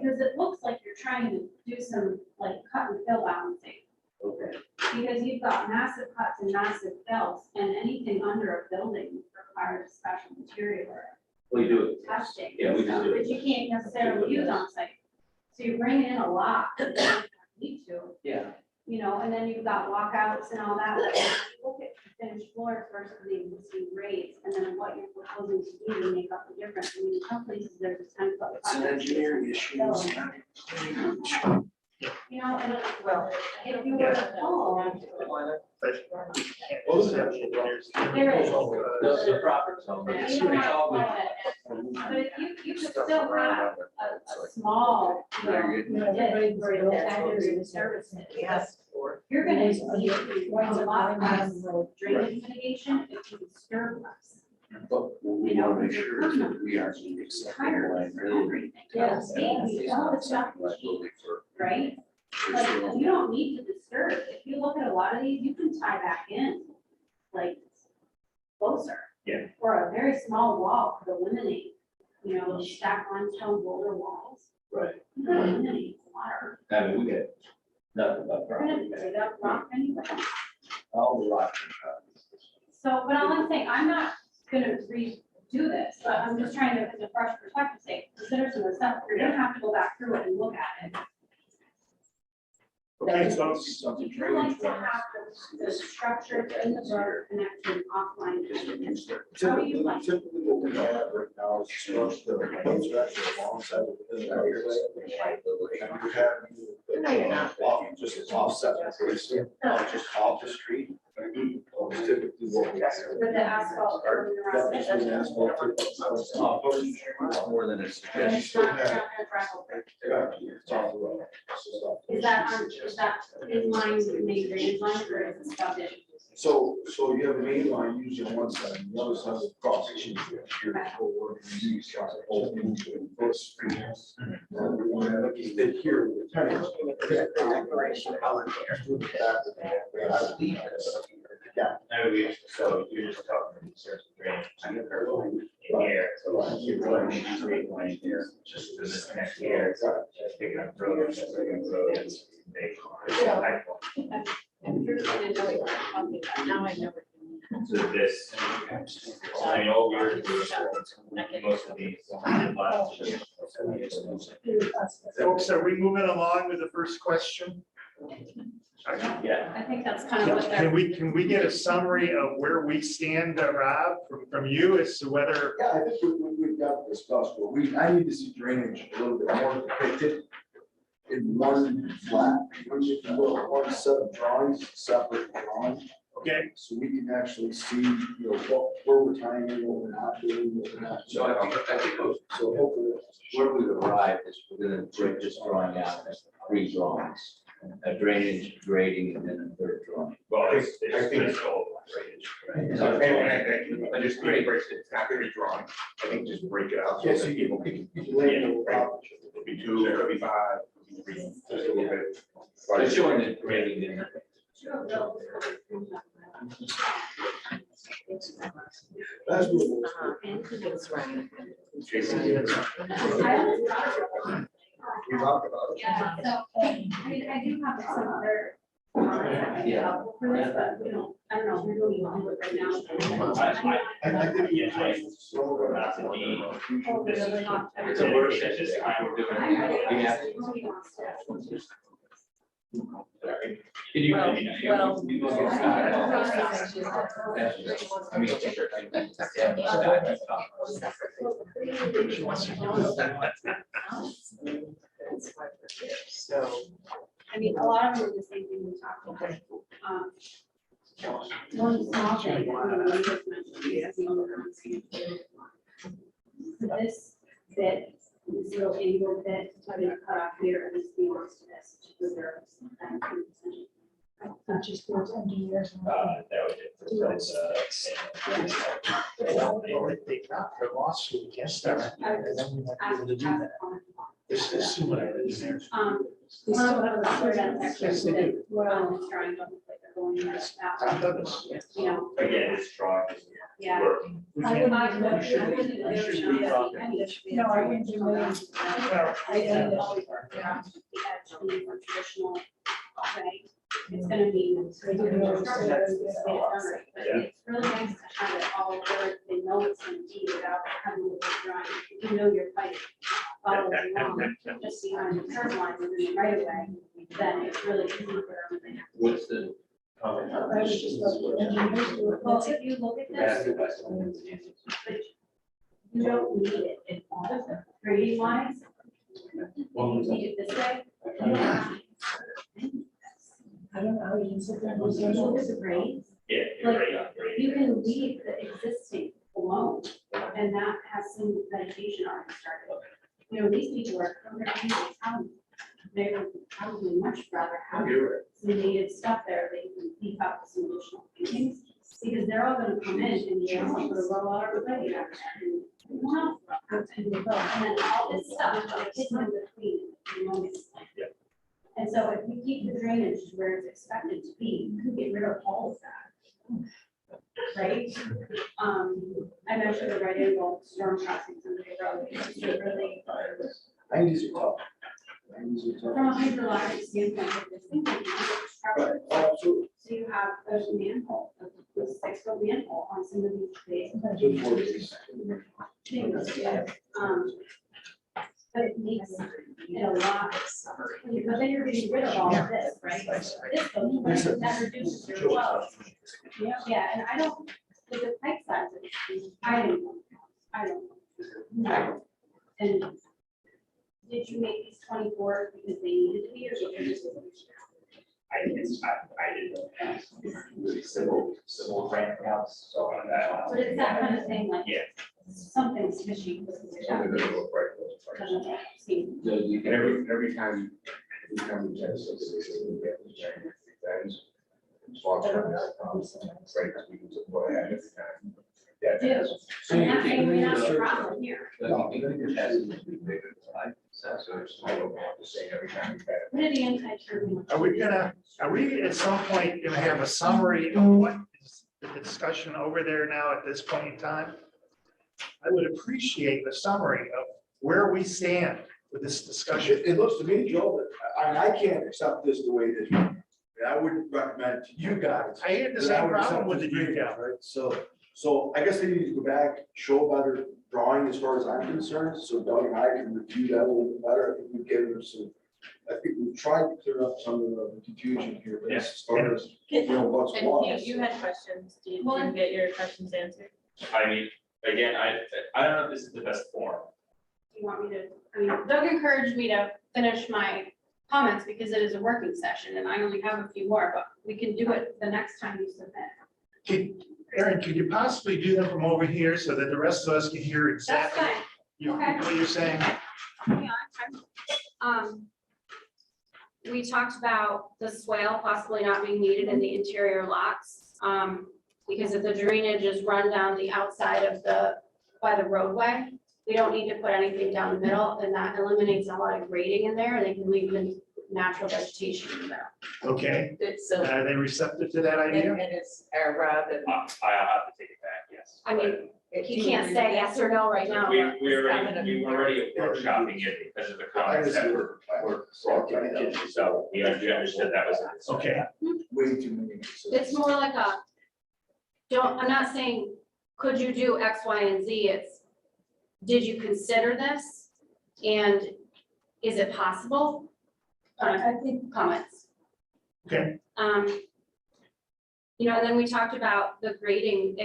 Because it looks like you're trying to do some like cut and fill balancing, Okay. because you've got massive cuts and massive fills, and anything under a building requires special material or We do it. testing. Yeah, we just do it. Which you can't necessarily use on site. So you're bringing in a lot that you don't need to. Yeah. You know, and then you've got walkouts and all that, but when you look at finished floors versus the existing grades, and then what you're proposing to do to make up the difference. I mean, in some places, there's a 10-foot. It's an engineering issue. It's So, not- you know, and Well, if you were to pull, there is. The proper zone. You It's don't have to all pull good. it. But if you could still have a small, you know, Everybody's for got that. secondary services. yes, or You're gonna Always need under- a lot less drainage mitigation if you disturb less. But what we want to make sure is that we are accepting liability. Yes. Maybe all the stuff is cheap, Liability for. right? Like, you don't need to disturb. If you look at a lot of these, you can tie back in, like, closer. Yeah. Or a very small wall could eliminate, you know, stacked limestone boulder walls. Right. You can eliminate water. I mean, we get nothing but You're gonna property. dig up rock anyway. All the rock. So, but all I'm saying, I'm not gonna redo this, but I'm just trying to, as a fresh perspective, say, consider some of the stuff. You're gonna have to go back through it and look at it. Okay, so Would you like to have the structure in the road connection offline? How do you like? Typically what we have right now is structure, alongside the area. And you have. No, you're not. Just offset, just off the street. Typically what we have. With the asphalt curving around it. That's just asphalt. More than a And suggestion. it's not a gravel pit. It's off the road. Is that in line with the main drainage line or is it stubbed in? So you have a main line usually on one side, and the other side is across the street. They here. No, so you're just talking in terms of drainage. In here, so you're going to be straight line here, just this next here, just picking up road, just picking up road. It's big. Now I know. So this, I mean, all we're doing is most of these. Folks, are we moving along with the first question? Yeah. I think that's kind of what they're. Can we get a summary of where we stand, Rob, from you as to whether, Yeah, I think we've got this discussed, but I need to see drainage a little bit more depicted in one flat, which if you will, one set of drawings, separate drawings. okay, So we can actually see, you know, where we're tying in, what we're not doing, what we're not. So I think So hopefully. where we've arrived is we're gonna break this drawing out as 3 drawings. A drainage, grading, and then a third drawing. Well, it's all drainage. Right. I just break it, it's not gonna be drawn, I think just break it out. Yeah, so you can lay it out. It'll be 2, it'll be 5, it'll be 3, just a little bit. It's showing the grading in there. That's what. It's right. Jason, I always thought- we talked about it. Yeah, so, I mean, I do have some other comments that might be helpful for this, but, you know, I don't know, we're doing it right now. I think. It's a work session, this time we're doing. Yeah. Can you? Well, I mean, So. I mean, a lot of them are the same thing we talked about. One small thing that we just mentioned, as the owner of the city. This bit, this little angle bit, I'm gonna cut off here and just be honest to this, to preserve. Not just those engineers. That was it. they got the lawsuit against them? And then we won't be able to do that. This is similar. One of the other that Yes, they actually, do. well, trying to look like they're going like I've that, done this. you know, Again, it's strong. yeah. Working. We I can't- wouldn't, we should- I wouldn't we should do be it. talking. No, I wouldn't do it. Well, I didn't always work around the edge of the more traditional way. It's gonna be. It's gonna be more structured, it's gonna be done right, but it's really nice to have it all where they know it's gonna be without having to go drawing. You know your fight, follow along, just see on the turn line and then right away, then it's really easy for everything. What's the? I was just like, engineers do it. Well, if you look at this, you don't need it in all of them, grading wise. You need it this way. You don't have to. I don't know, you can sit there and Look say, at the grades. Yeah, you're right. You can leave the existing alone, and that has some vegetation already started. You know, these people are coming to this town. They would probably much rather have some native stuff there, they can beef up some additional things. Because they're all gonna come in and you're all gonna roll out everybody out there. Wow. And then all this stuff, it's in between, humongous. And so if we keep the drainage where it's expected to be, we could get rid of all of that. Right? I mentioned the right angle storm crossings on the road, it's just really, I need to talk. from a hydrologic standpoint, this thing might be covered. Absolutely. So you have, there's a manhole, a 6-foot manhole on some of these things. But it needs it a lot. But then you're getting rid of all of this, right? This goes, that reduces your flow. Yeah, and I don't, with the pipe size, I don't know. And did you make these 24 because they needed to be, or did you just? I didn't ask, civil grant accounts, so on that. But it's that kind of thing, like Yeah. something's fishy. Something that will break those prices. Doesn't seem- And every time we get a solicitation, we get the giant things. So I'm trying to, right, because we can just go ahead every time. Yeah. Do. And that may be not a problem here. So it's, I don't have to say every time we get it. What are the anti-term? Are we at some point gonna have a summary of what is the discussion over there now at this point in time? I would appreciate the summary of where we stand with this discussion. It looks to me, Joe, that I can't accept this the way it is. And I would recommend to you guys. I had the that I same would accept problem with the this drainage, detail. right? So I guess they need to go back, show better drawing as far as I'm concerned, so Doug and I can review that a little bit better. I think we've given them some, I think we've tried to clear up some of the confusion here, but as far as, you know, what's And what. you had questions, did Well, you get your questions answered? I mean, again, I don't know if this is the best form. You want me to, I mean, Doug encouraged me to finish my comments because it is a working session and I only have a few more, but we can do it the next time you submit. Aaron, could you possibly do them from over here so that the rest of us can hear That's exactly fine. Okay. what you're saying? Yeah, we talked about the swale possibly not being needed in the interior lots. Because if the drainage is run down the outside of by the roadway, we don't need to put anything down the middle, and that eliminates a lot of grading in there, and they can leave the natural vegetation in the middle. Okay, So, are they receptive to that idea? and it's Rob and. I have to take it back, yes. I mean, he can't say yes or no right now. We but we were already workshopping it because of the comments that were brought by them, so we understood that was. Okay, Way too many. It's more like I'm not saying, could you do X, Y, and Z? It's, did you consider this? And is it possible? I think Comments. okay, You know, and then we talked about the grading,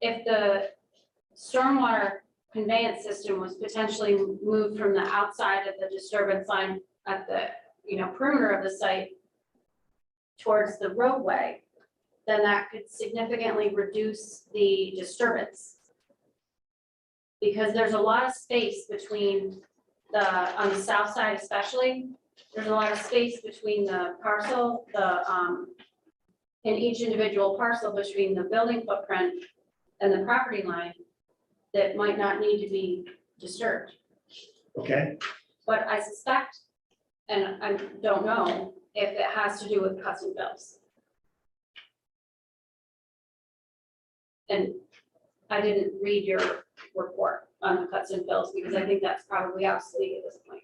if the stormwater conveyance system was potentially moved from the outside of the disturbance line at the, perimeter of the site towards the roadway, then that could significantly reduce the disturbance. Because there's a lot of space between on the south side especially, there's a lot of space between the parcel, in each individual parcel between the building footprint and the property line that might not need to be disturbed. okay. But I suspect, and I don't know, if it has to do with cuts and fills. And I didn't read your report on the cuts and fills because I think that's probably obsolete at this point.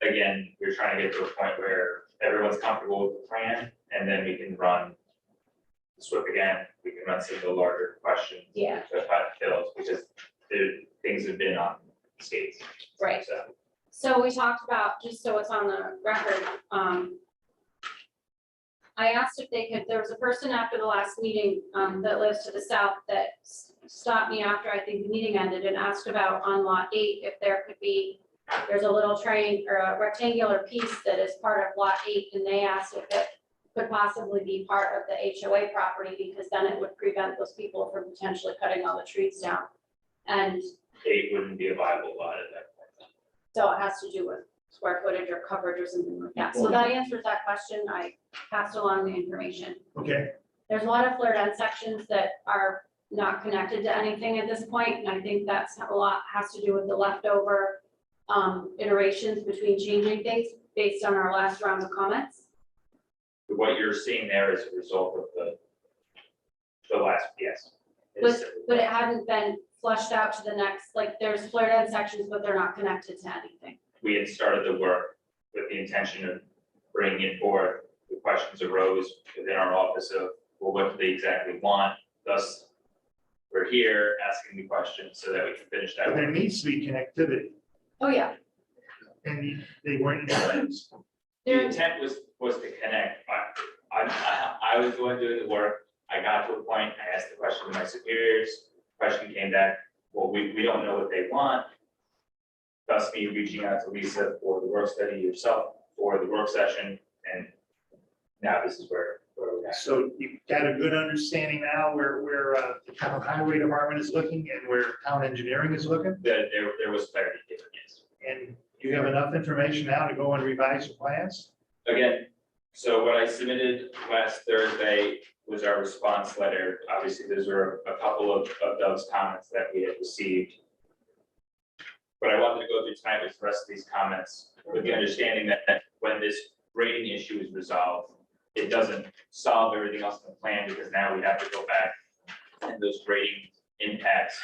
Again, we're trying to get to a point where everyone's comfortable with the plan, and then we can run SWIP again, we can run some of the larger questions. Yeah. To cut fills, because things have been on skates. Right. So, So we talked about, just so it's on the record, I asked if they could, there was a person after the last meeting, that lives to the south that stopped me after I think the meeting ended and asked about on lot 8, if there could be, there's a little train or a rectangular piece that is part of lot 8, and they asked if it could possibly be part of the HOA property, because then it would prevent those people from potentially cutting all the trees down. And 8 wouldn't be a viable lot at that point. so it has to do with square footage or coverage or something like that. So that answers that question. I passed along the information. Okay, There's a lot of flared end sections that are not connected to anything at this point, and I think that's a lot has to do with the leftover iterations between changing things based on our last round of comments. What you're seeing there is a result of the last, yes. But it hadn't been flushed out to the next, like there's flared end sections, but they're not connected to anything. We had started the work with the intention of bringing it forth. The questions arose within our office of, well, what do they exactly want? Thus, we're here asking the questions so that we can finish that but there work. needs to be connectivity, Oh, yeah. and they weren't in place. The intent was to connect. I was the one doing the work. I got to a point, I asked the question to my superiors, question came back, well, we don't know what they want. Thus me reaching out to Lisa for the work study yourself for the work session, and now this is where we're at. So you've got a good understanding now where the town highway department is looking and where town engineering is looking? There was clarity given, yes. And you have enough information now to go and revise your plans? Again, so what I submitted last Thursday was our response letter. Obviously, those were a couple of Doug's comments that we had received. What I wanted to go through tonight was the rest of these comments with the understanding that when this grading issue is resolved, it doesn't solve everything else in the plan, because now we have to go back and those grading impacts,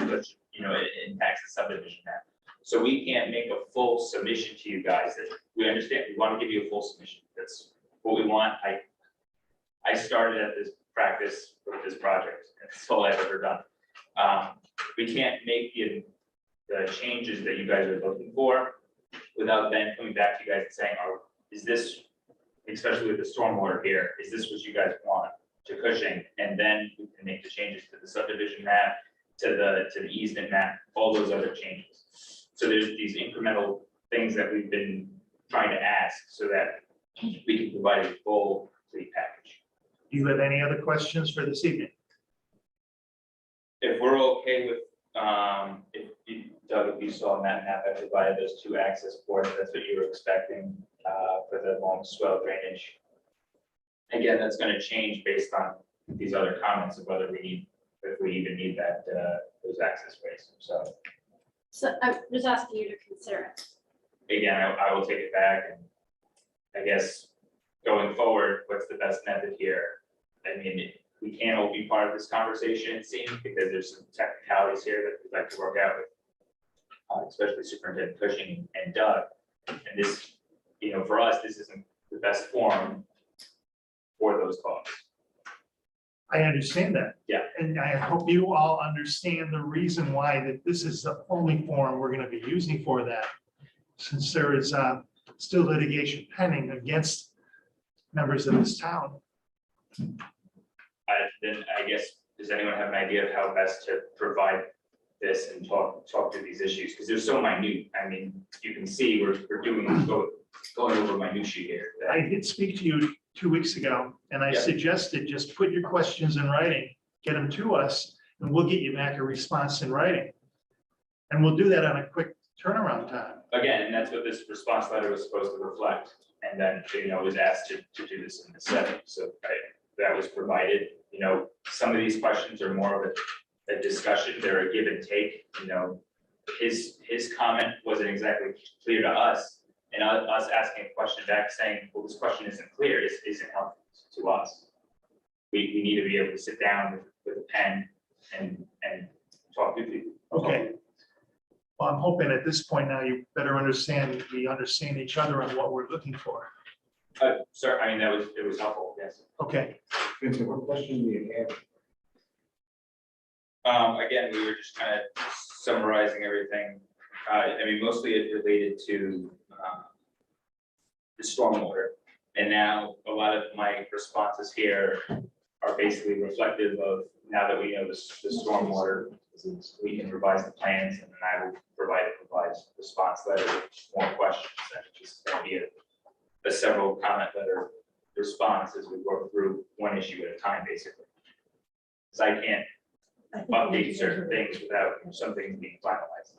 which, you know, it impacts the subdivision map. So we can't make a full submission to you guys. That we understand, we want to give you a full submission. That's what we want. I started at this practice with this project. That's all I've ever done. We can't make the changes that you guys are looking for without then coming back to you guys and saying, oh, is this, especially with the stormwater here, is this what you guys want to Cushing? And then we can make the changes to the subdivision map, to the easement map, all those other changes. So there's these incremental things that we've been trying to ask so that we can provide a full complete package. Do you have any other questions for this evening? If we're okay with, Doug, if you saw on that map, I provided those 2 access points, that's what you were expecting for the long swell drainage. Again, that's gonna change based on these other comments of whether we need, if we even need that, those access ways, so. So I'm just asking you to consider it. Again, I will take it back, and I guess going forward, what's the best method here? I mean, we can't all be part of this conversation, it seems, because there's some technicalities here that we'd like to work out with, especially Superintendent Cushing and Doug. And this, you know, for us, this isn't the best forum for those calls. I understand that. Yeah. And I hope you all understand the reason why that this is the only forum we're gonna be using for that. Since there is still litigation pending against members of this town. Then I guess, does anyone have an idea of how best to provide this and talk to these issues? Because they're so minute. I mean, you can see we're going over minutiae here. I did speak to you 2 weeks ago, and I Yeah. suggested just put your questions in writing, get them to us, and we'll get you back a response in writing. And we'll do that on a quick turnaround time. Again, and that's what this response letter was supposed to reflect. And then, you know, was asked to do this in the setting. So that was provided. You know, some of these questions are more of a discussion. They're a give and take, you know. His comment wasn't exactly clear to us. And us asking a question back saying, well, this question isn't clear, isn't helpful to us. We need to be able to sit down with a pen and talk to people. Okay. Well, I'm hoping at this point now you better understand, we understand each other on what we're looking for. Sir, I mean, it was helpful, yes. Okay. Vincent, what question do you have? Again, we were just kind of summarizing everything. I mean, mostly it related to the stormwater. And now a lot of my responses here are basically reflective of, now that we know the stormwater, we can revise the plans, and then I will provide a revised response letter with more questions. And it's just going to be a several comment letter response as we work through one issue at a time, basically. Because I can't update certain things without something being finalized.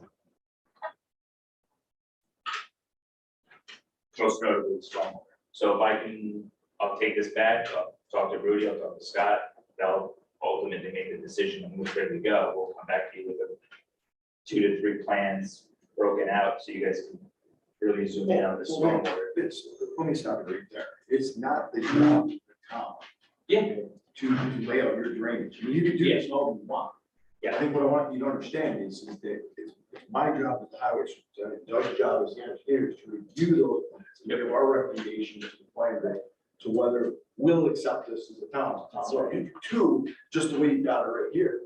Most notably, the stormwater. So if I can, I'll take this back, I'll talk to Rudy, I'll talk to Scott, they'll ultimately make the decision on which way we go. We'll come back to you with 2 to 3 plans broken out, so you guys can really zoom in on the stormwater. Let me stop it right there. It's not the job of the town Yeah, to lay out your drainage. I mean, you can do this all you want. Yeah. I think what I want you to understand is that it's my job as the highway superintendent, Doug's job as the engineer is to review those plans and give our recommendations to the plan bank to whether we'll accept this as a town. And 2, just the way you got it right here.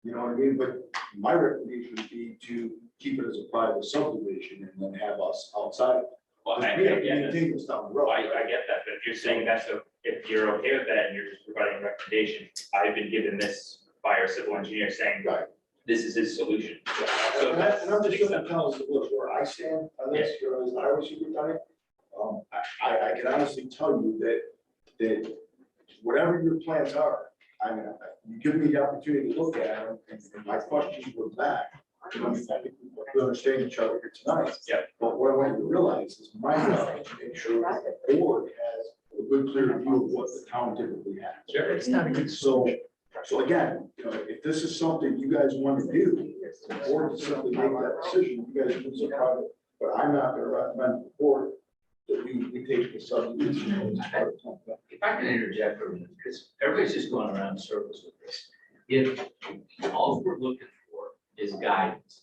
You know what I mean? But my recommendation would be to keep it as a private subdivision and then have us outside. well, I We have to get maintain this down the road. I get that, but if you're saying that's, if you're okay with that and you're just providing a recommendation, I've been given this by our civil engineer saying, Right. this is his solution. So And I'm just gonna tell us, look, where I stand on this, you know, as the highway superintendent. I can honestly tell you that that whatever your plans are, I mean, you give me the opportunity to look at them, and my questions were back. You know, I think we understand each other here tonight. Yeah. But what I want you to realize is my job to make sure that the board has a good, clear view of what the town typically has. Sure. It's not a good So, so again, you know, if this is something you guys want to do, the board can simply make that decision, you guys can supply it. But I'm not gonna recommend to the board that we take the subdivision. If I can interject for a minute, because everybody's just going around in circles with this. If all we're looking for is guidance,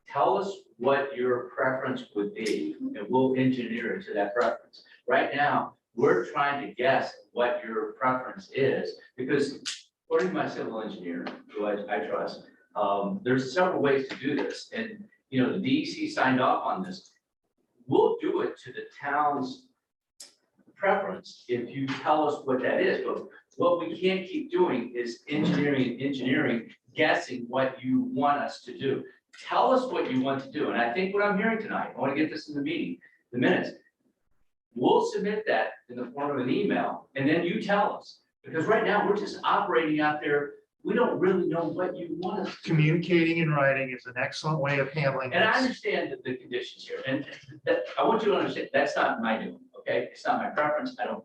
tell us what your preference would be, and we'll engineer it to that preference. Right now, we're trying to guess what your preference is, because according to my civil engineer, who I trust, there's several ways to do this, and, you know, the DEC signed off on this. We'll do it to the town's preference if you tell us what that is, but what we can't keep doing is engineering, guessing what you want us to do. Tell us what you want to do, and I think what I'm hearing tonight, I want to get this in the meeting, the minutes. We'll submit that in the form of an email, and then you tell us, because right now, we're just operating out there, we don't really know what you want us to do. Communicating in writing is an excellent way of handling And I this. understand the conditions here, and that, I want you to understand, that's not my doing, okay? It's not my preference, I don't.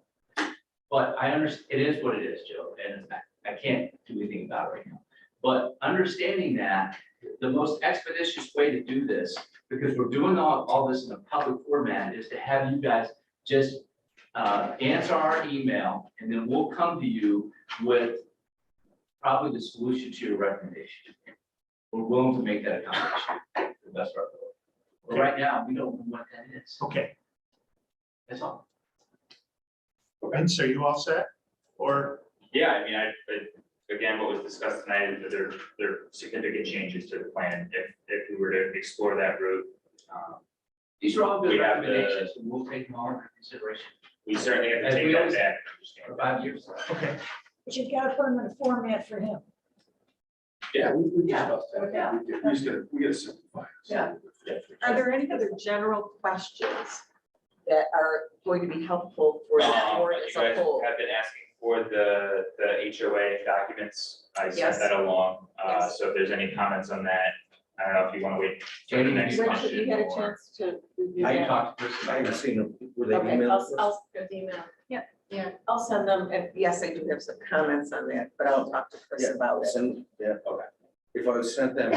But I understand, it is what it is, Joe, and I can't do anything about it right now. But understanding that, the most expeditious way to do this, because we're doing all this in a public format, is to have you guys just answer our email, and then we'll come to you with probably the solution to your recommendation. We're willing to make that accommodation to the best of our ability. But right now, we don't know what that is. Okay, That's all. Vince, are you all set? Or, Yeah, I mean, again, what was discussed tonight, is that there are significant changes to the plan if we were to explore that route. These are all good We have the- recommendations, and we'll take them all into consideration We certainly have to As take we that always- back. for 5 years. okay, But you've got to put them in a format for him. Yeah, we discussed that. We gotta simplify. it. Yeah. Are there any other general questions that are going to be helpful for the board You as a guys whole? have been asking for the HOA documents. I sent Yes. that along. Yes. So if there's any comments on that, I don't know if you want to wait for the Jamie, next you Rich, have you question had a or. chance to review I that? talked to Chris I haven't about seen them. Were they Okay, emailed? I'll Good email. I'll send them, and yes, I do have some comments on that, but I'll talk to Chris Yeah, about it. Send, yeah, okay. If I was sent them,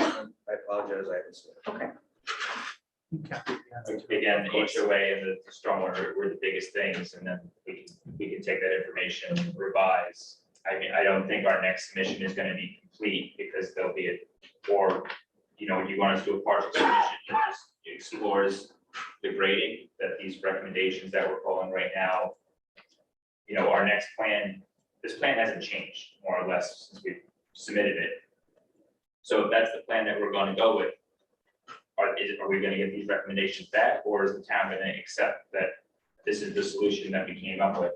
I apologize, I haven't seen it. Okay. Again, the HOA and the stormwater were the biggest things, and then we can take that information, and revise. I mean, I don't think our next submission is gonna be complete, because there'll be or, you know, you want us to do a partial submission that just explores the grading, that these recommendations that we're following right now, you know, our next plan, this plan hasn't changed more or less since we submitted it. So if that's the plan that we're gonna go with, are we gonna get these recommendations back, or is the town gonna accept that this is the solution that we came up with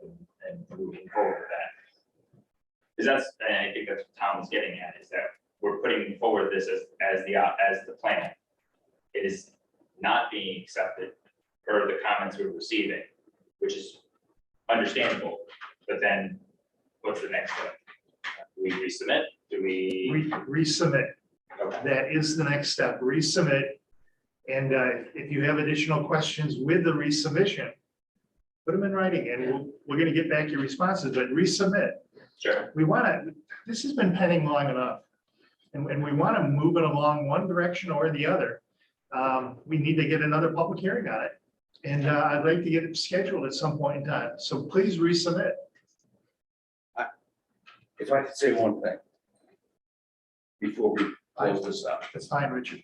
and moving forward with that? Because that's, and I think that's what Tom was getting at, is that we're putting forward this as the plan. It is not being accepted per the comments we're receiving, which is understandable, but then what's the next step? Do we resubmit? Do we? resubmit. Okay. That is the next step, resubmit. And if you have additional questions with the resubmission, put them in writing, and we're gonna get back your responses, but resubmit. Sure. We wanna, this has been pending long enough, and we wanna move it along one direction or the other. We need to get another public hearing on it, and I'd like to get it scheduled at some point in time, so please resubmit. If I could say one thing before we close this up. That's fine, Richard.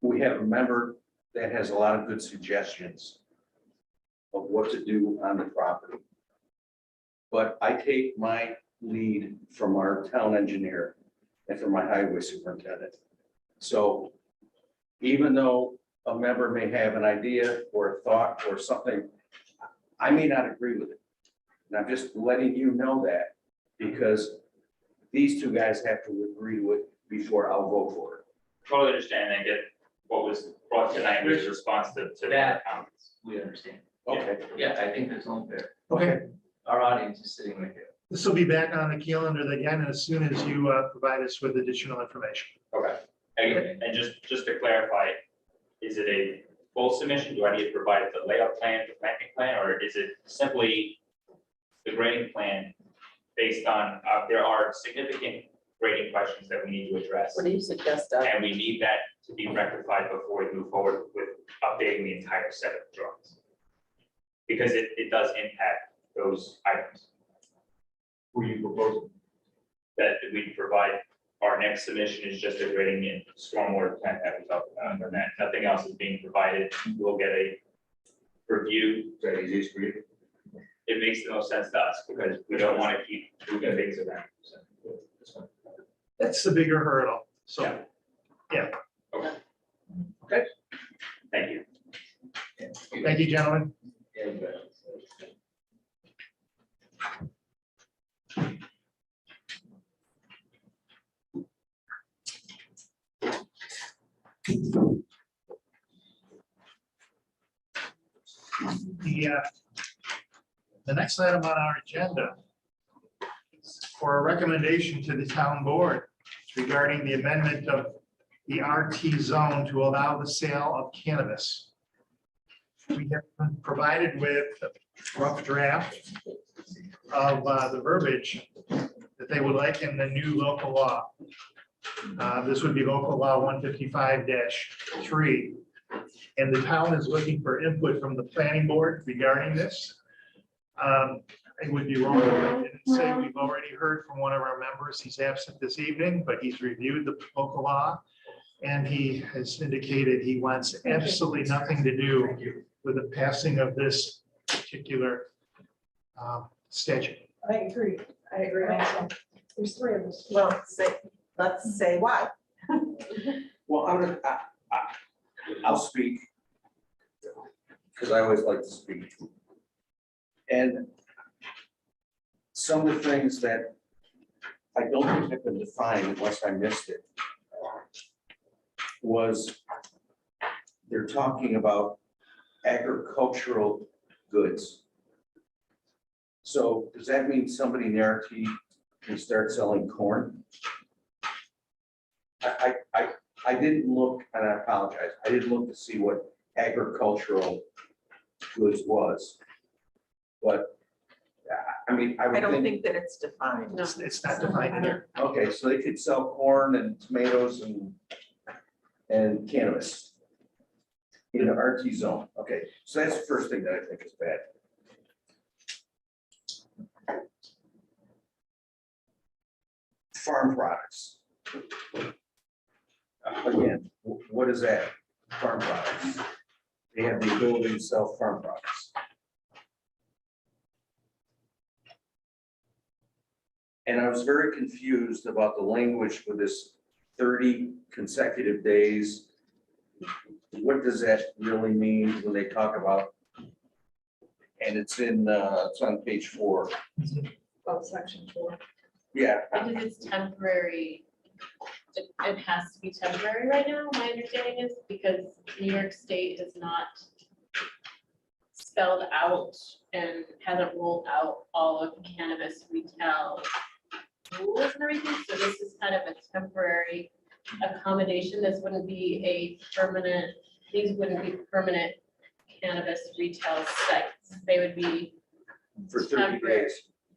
We have a member that has a lot of good suggestions of what to do on the property. But I take my lead from our town engineer and from my highway superintendent. So even though a member may have an idea or a thought or something, I may not agree with it. And I'm just letting you know that, because these two guys have to agree to it before I'll vote for it. Totally understand and get what was brought tonight was a response to their comments. We understand. Okay, Yeah, I think that's only fair. Okay, Our audience is sitting right here. this will be back on the calendar again as soon as you provide us with additional information. Okay. And just to clarify, is it a full submission? Do I need to provide the layout plan, the planting plan, or is it simply the grading plan based on, there are significant grading questions that we need to address? What do you suggest, Doug? And we need that to be rectified before we move forward with updating the entire set of drawings. Because it does impact those items. Who you propose? That we provide, our next submission is just a grading and stormwater plan that we talked about, and that nothing else is being provided. We'll get a review. Is that easiest for you? It makes the most sense to us because we don't want to keep moving things around. So, that's fine. That's the bigger hurdle. So, Okay. Okay. Thank you. thank you, gentlemen. The next item on our agenda is for a recommendation to the town board regarding the amendment of the RT zone to allow the sale of cannabis. We have been provided with a rough draft of the verbiage that they would like in the new local law. This would be local law 155-3. And the town is looking for input from the planning board regarding this. It would be wrong if I didn't say we've already heard from one of our members. He's absent this evening, but he's reviewed the local law. And he has indicated he wants absolutely nothing to do with the passing of this particular statute. I agree also. There's three of us. Well, let's say why. well, I'll speak. Because I always like to speak. And some of the things that I don't think have been defined unless I missed it was they're talking about agricultural goods. So does that mean somebody in the RT can start selling corn? I didn't look, and I apologize, I didn't look to see what agricultural goods was. But, I mean, I I would don't think, think that it's defined. It's not defined in there. okay, so they could sell corn and tomatoes and cannabis in the RT zone. Okay, so that's the first thing that I think is bad. Farm products. Again, what is that? Farm products. They have the ability to sell farm products. And I was very confused about the language for this 30 consecutive days. What does that really mean when they talk about? And it's on page 4. Oh, section 4. Yeah, Because it's temporary, it has to be temporary right now, my understanding is, because New York State has not spelled out and hasn't rolled out all of cannabis retail rules and everything, so this is kind of a temporary accommodation. This wouldn't be a permanent, these wouldn't be permanent cannabis retail sites. They would be for 30 days.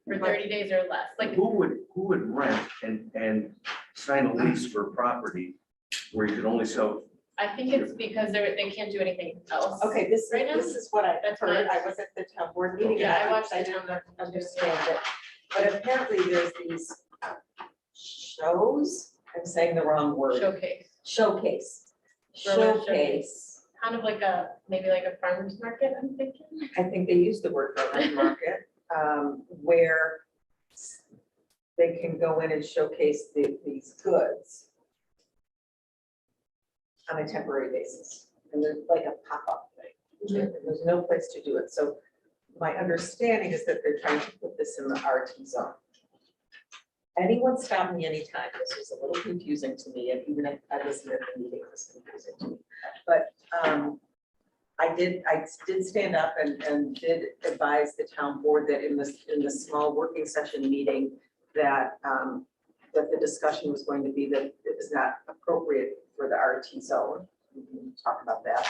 for 30 days or less, like, Who would rent and sign a lease for a property where you could only sell? I think it's because they can't do anything else. Okay, this Right now? is what I That's heard. fine. I was at the town board meeting. Yeah, I and watched I the didn't town. understand it. But apparently there's these shows, I'm saying the wrong word. Showcase, Showcase. Roman Showcase. kind of like maybe like a farmer's market, I'm thinking. I think they use the word farmer's market, where they can go in and showcase these goods on a temporary basis. And there's like a pop-up thing. And there's no place to do it. So my understanding is that they're trying to put this in the RT zone. Anyone stop me anytime. This was a little confusing to me, and even if I listened at the meeting, it was confusing to me. But I did stand up and did advise the town board that in the small working session meeting that, that the discussion was going to be that it was not appropriate for the RT zone. We can talk about that.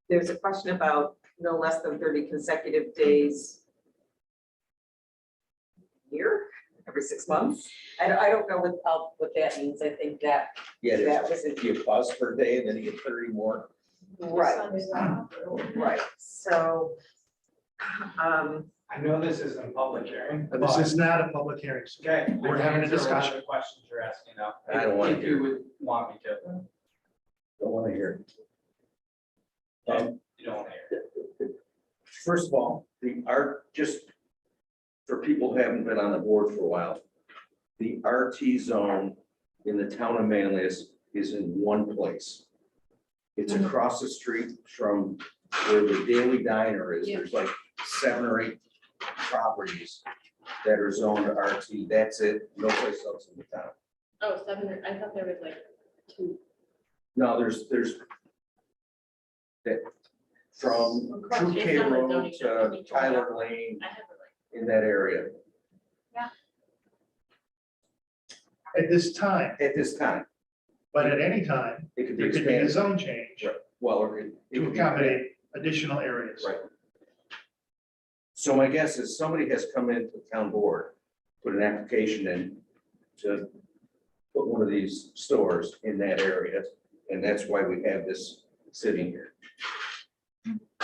There's a question about no less than 30 consecutive days year, every 6 months. I don't know what that means. I think that Yeah, that was it. you pause per day and then you get 30 more. Right, right. So, I know this isn't a public hearing. But this is not a public hearing. So Okay. We're having a I can answer lot of discussion. the questions you're asking now. I don't wanna If you would want me to. Don't want to hear. You don't want to hear. First of all, the art, just for people who haven't been on the board for a while, the RT zone in the town of Manlius is in one place. It's across the street from where the Daily Diner is. There's like 7 or 8 properties that are zoned RT. That's it. No place else in the town. Oh, 7, I thought there was like 2. No, there's that from True K It's not Road zoning, to it's Tyler Lane I have it like. in that area At this time, at this time. but at any time, It could be there could be a expanded. zone change Right. Well, or it to could be- accommodate additional areas. Right. So my guess is somebody has come into the town board, put an application in to put one of these stores in that area, and that's why we have this sitting here.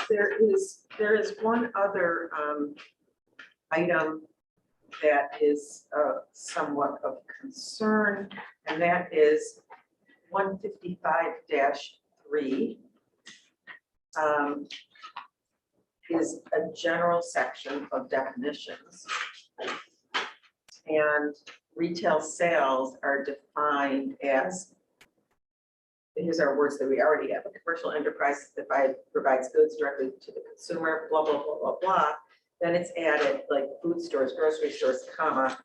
there is one other item that is somewhat of concern, and that is 155-3. Is a general section of definitions. And retail sales are defined as, here's our words that we already have, a commercial enterprise that provides goods directly to the consumer, blah, blah, blah, blah, blah. Then it's added like food stores, grocery stores, comma,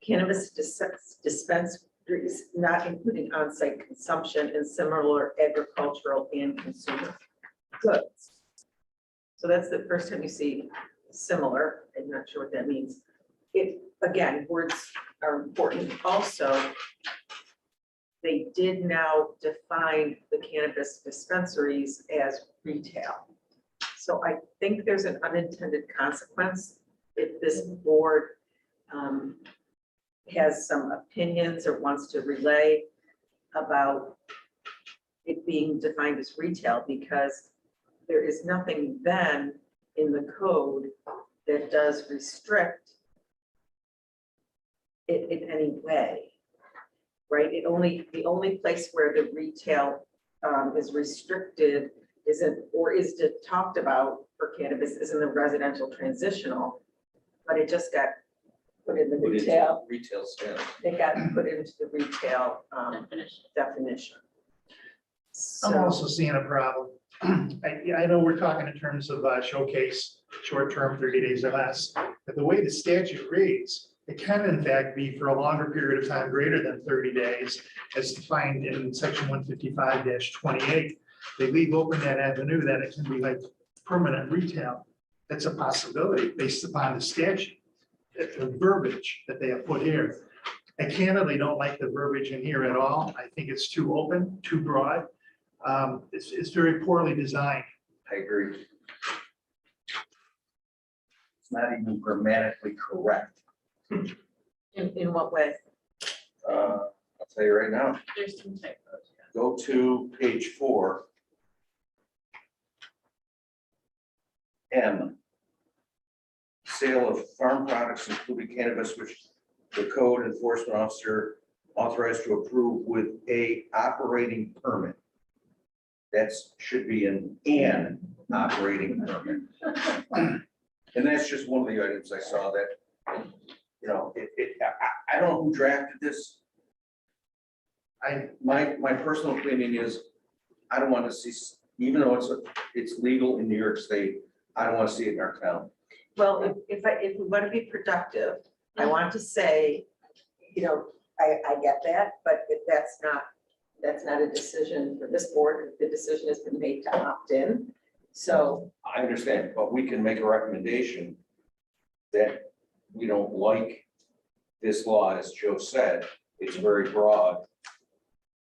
cannabis dispensaries, not including on-site consumption and similar agricultural and consumer goods. So that's the first time you see similar. I'm not sure what that means. It, again, words are important. Also, they did now define the cannabis dispensaries as retail. So I think there's an unintended consequence if this board has some opinions or wants to relay about it being defined as retail, because there is nothing then in the code that does restrict it in any way, right? The only place where the retail is restricted is talked about for cannabis is in the residential transitional, but it just got put in the Put into retail, Retail sales. it got put into the retail Definition. definition. I'm So, also seeing a problem. I know we're talking in terms of showcase, short-term, 30 days or less, but the way the statute reads, it can in fact be for a longer period of time, greater than 30 days, as defined in section 155-28. They leave open that avenue that it can be like permanent retail. That's a possibility based upon the statute, the verbiage that they have put here. I candidly don't like the verbiage in here at all. I think it's too open, too broad. It's very poorly designed. I agree. It's not even grammatically correct. in what way? I'll tell you right now, There's some typos. go to page 4. M. Sale of farm products including cannabis, which the code enforcement officer authorized to approve with a operating permit. That's should be an operating permit. And that's just one of the items I saw that, you know, I don't know who drafted this. My personal opinion is, I don't want to see, even though it's legal in New York State, I don't want to see it in our town. Well, if we want to be productive, I want to say, you know, I get that, but if that's not that's not a decision for this board. The decision has been made to opt in. So, I understand, but we can make a recommendation that we don't like this law, as Joe said, it's very broad.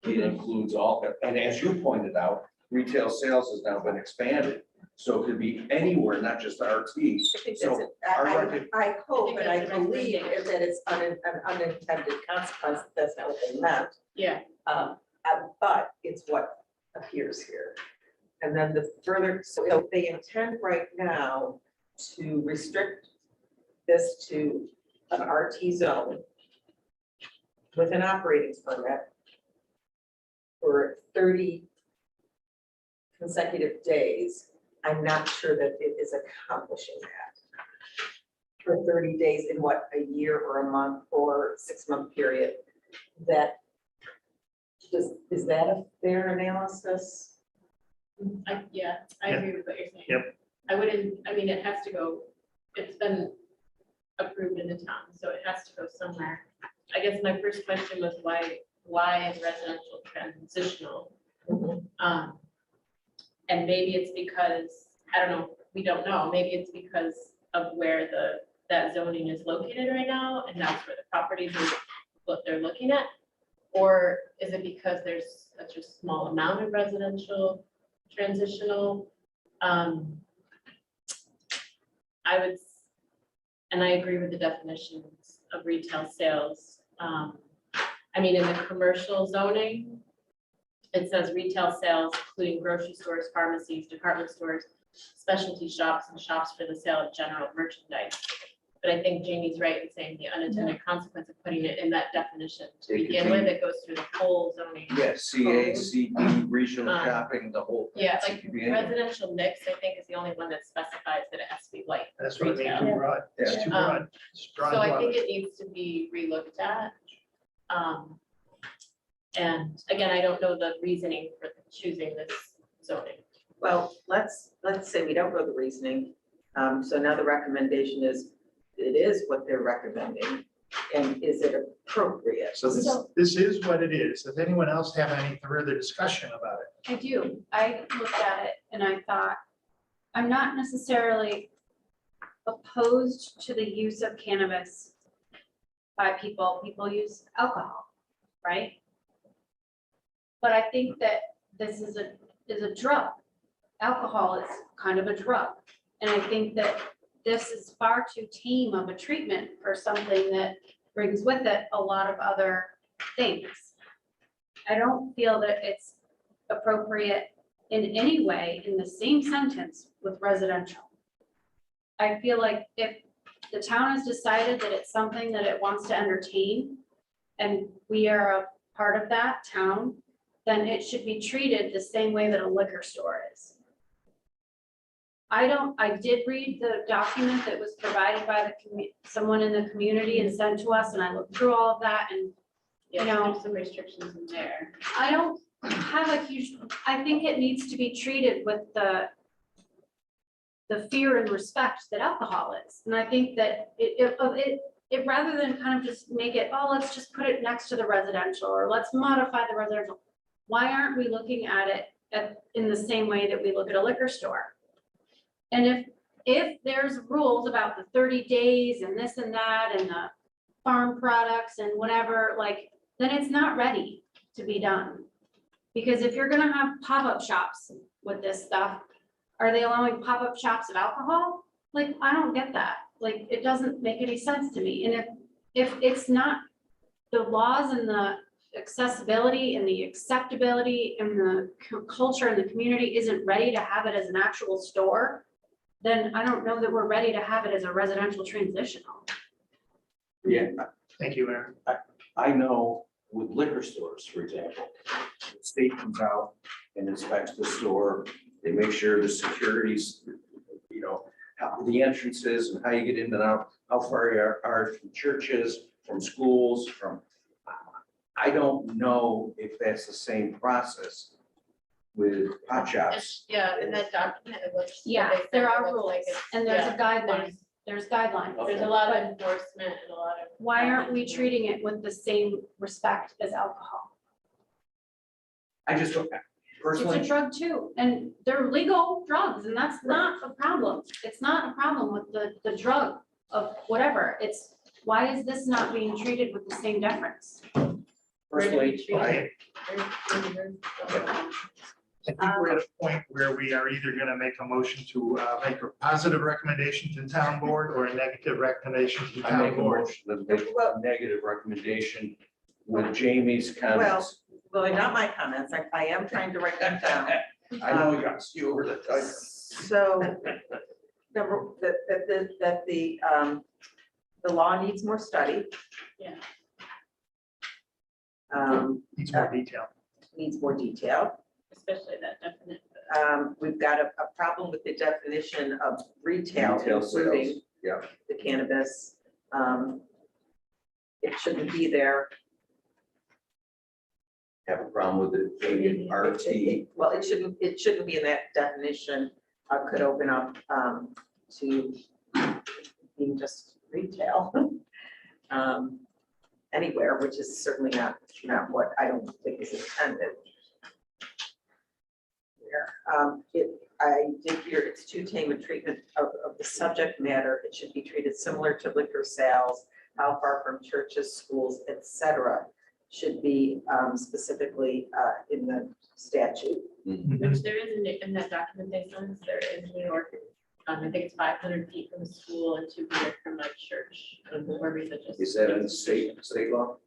It includes all, and as you pointed out, retail sales has now been expanded. So it could be anywhere, not just RT. I think that's So it. our I hope and I that's the believe recommendation. that it's an unintended consequence. That's not what they meant. Yeah, But it's what appears here. And then the further, so they intend right now to restrict this to an RT zone with an operating permit for 30 consecutive days. I'm not sure that it is accomplishing that. For 30 days in what, a year or a month or 6-month period, that is that a fair analysis? I agree with what you're saying. Yep. I wouldn't, I mean, it has to go, it's been approved in the town, so it has to go somewhere. I guess my first question was why is residential transitional? And maybe it's because, I don't know, we don't know, maybe it's because of where that zoning is located right now, and that's where the properties are, what they're looking at? Or is it because there's such a small amount of residential transitional? And I agree with the definitions of retail sales. I mean, in the commercial zoning, it says retail sales, including grocery stores, pharmacies, department stores, specialty shops, and shops for the sale of general merchandise. But I think Jamie's right in saying the unintended consequence of putting it in that definition to It could begin with, be- it goes through the whole zoning. Yeah, CA, CD, regional shopping, the whole. Yeah, it like could be anywhere. residential mix, I think, is the only one that specifies that it has to be light. That's what I mean, retail. too broad. It's too broad. It's broad So I broad. think it needs to be relooked at. And again, I don't know the reasoning for choosing this zoning. Well, let's say we don't know the reasoning. So now the recommendation is, it is what they're recommending. And is it appropriate? So this is what it is. Does anyone else have any further discussion about it? I do. I looked at it and I thought, I'm not necessarily opposed to the use of cannabis by people. People use alcohol, right? But I think that this is a drug. Alcohol is kind of a drug. And I think that this is far too tame of a treatment for something that brings with it a lot of other things. I don't feel that it's appropriate in any way in the same sentence with residential. I feel like if the town has decided that it's something that it wants to entertain, and we are a part of that town, then it should be treated the same way that a liquor store is. I did read the document that was provided by someone in the community and sent to us, and I looked through all of that, and Yeah, You know- there's some restrictions in there. I don't have a huge, I think it needs to be treated with the fear and respect that alcohol is. And I think that it rather than kind of just make it, oh, let's just put it next to the residential, or let's modify the residential. Why aren't we looking at it in the same way that we look at a liquor store? And if there's rules about the 30 days and this and that and the farm products and whatever, like, then it's not ready to be done. Because if you're gonna have pop-up shops with this stuff, are they allowing pop-up shops of alcohol? Like, I don't get that. Like, it doesn't make any sense to me. And if it's not, the laws and the accessibility and the acceptability and the culture and the community isn't ready to have it as an actual store, then I don't know that we're ready to have it as a residential transitional. Yeah, Thank you, Aaron. I know with liquor stores, for example, the state comes out and inspects the store. They make sure the security's, how the entrances and how you get in and out, how far you are from churches, from schools, from. I don't know if that's the same process with pot shops. Yeah, in that document, it looks. Yeah, they said there it are looks rules like it's- and there's a yeah, guideline, there's guidelines. There's a lot of enforcement and a lot of. Why aren't we treating it with the same respect as alcohol? I just, It's a personally, drug too, and they're legal drugs, and that's not a problem. It's not a problem with the drug of whatever. It's, why is this not being treated with the same deference? personally, I, I think we're at a point where we are either gonna make a motion to make a positive recommendation to the town board or a negative recommendation to the I town make a board. motion to make a negative recommendation with Jamie's comments. Well, not my comments. I am trying to write them down. I know you got you over the time. So, that the law needs more study. Yeah. Needs more detail. Needs more detail. Especially that definite. We've got a problem with the definition of retail, Retail sales, including yeah. the cannabis. It shouldn't be there. Have a problem with it being RT. Well, it shouldn't be in that definition. Could open up to being just retail. Anywhere, which is certainly not what I don't think is intended. I did hear it's too tame a treatment of the subject matter. It should be treated similar to liquor sales, how far from churches, schools, etc. should be specifically in the statute. Which there is in that document they sent us, there is New York. I think it's 500 feet from the school and 200 from a church, or religious. Is that in the state law?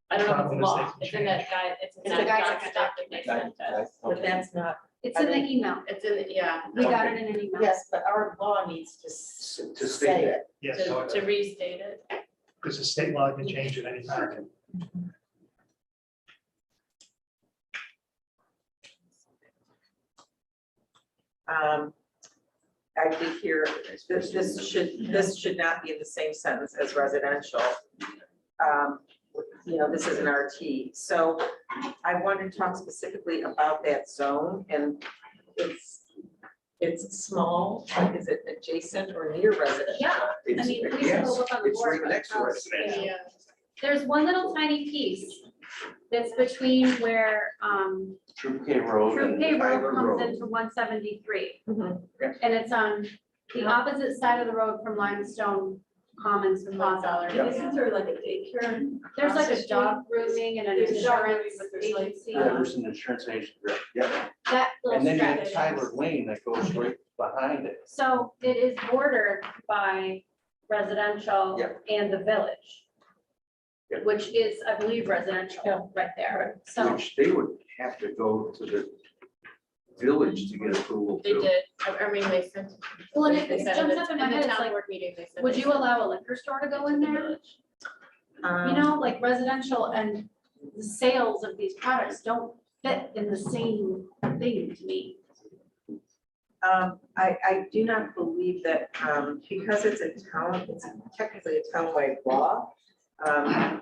I don't know if Probably it's law, the state it's in that guy, it's in It's that the guy document that they sent us. But that's not, It's in the email. It's in, yeah, We got it in an email. yes, but our law needs to To say state it. Yes, to restate it. because the state law can change at any time. I did hear, this should not be in the same sentence as residential. This is an RT, so I wanted to talk specifically about that zone, and it's small, but is it adjacent or near residential? Yeah, It's- mean, we can go yes, look on the it's board, right but next to it's- it. Yeah. There's one little tiny piece that's between where Troop K Road Troop and K Road Tyler comes Road. into 173. Mhm. And it's on the opposite side of the road from Limestone Commons Plaza. Isn't there like a daycare? There's like a dog grooming and an There's a dog insurance grooming, but there's like- agency. Yeah, there's an insurance agent, yeah, That little and then you have stretch. Tyler Lane that goes right behind it. So it is bordered by residential Yeah. and the village. Yeah. Which is, I believe, residential right there. So Which they would have to go to the village to get approval They too. did, I mean, they sent. Well, and it they said jumps the- up in my the head, it's town like, board meeting, they said would they you sent allow a liquor store to go in to the there? village. You know, like residential and the sales of these products don't fit in the same thing to me. I do not believe that, because it's technically a townwide law. I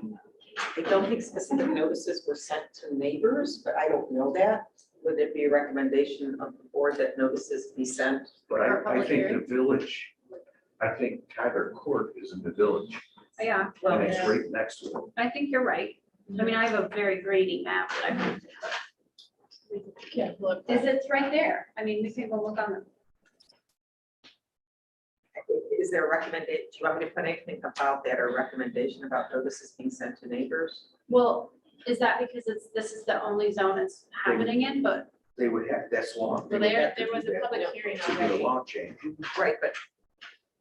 don't think specific notices were sent to neighbors, but I don't know that. Would it be a recommendation of the board that notices be sent? But For a I public think the hearing? village, I think Tyler Court is in the village, Yeah, and it's right next to it. I think you're right. I mean, I have a very grainy map that I Can't look. is it right there? I mean, we can go look on the, Is there a recommendation, do you want me to put anything about that or recommendation about notices being sent to neighbors? well, is that because this is the only zone it's happening in, but They would have, that's law. Well, there was a public hearing To get a already. law change. Right, but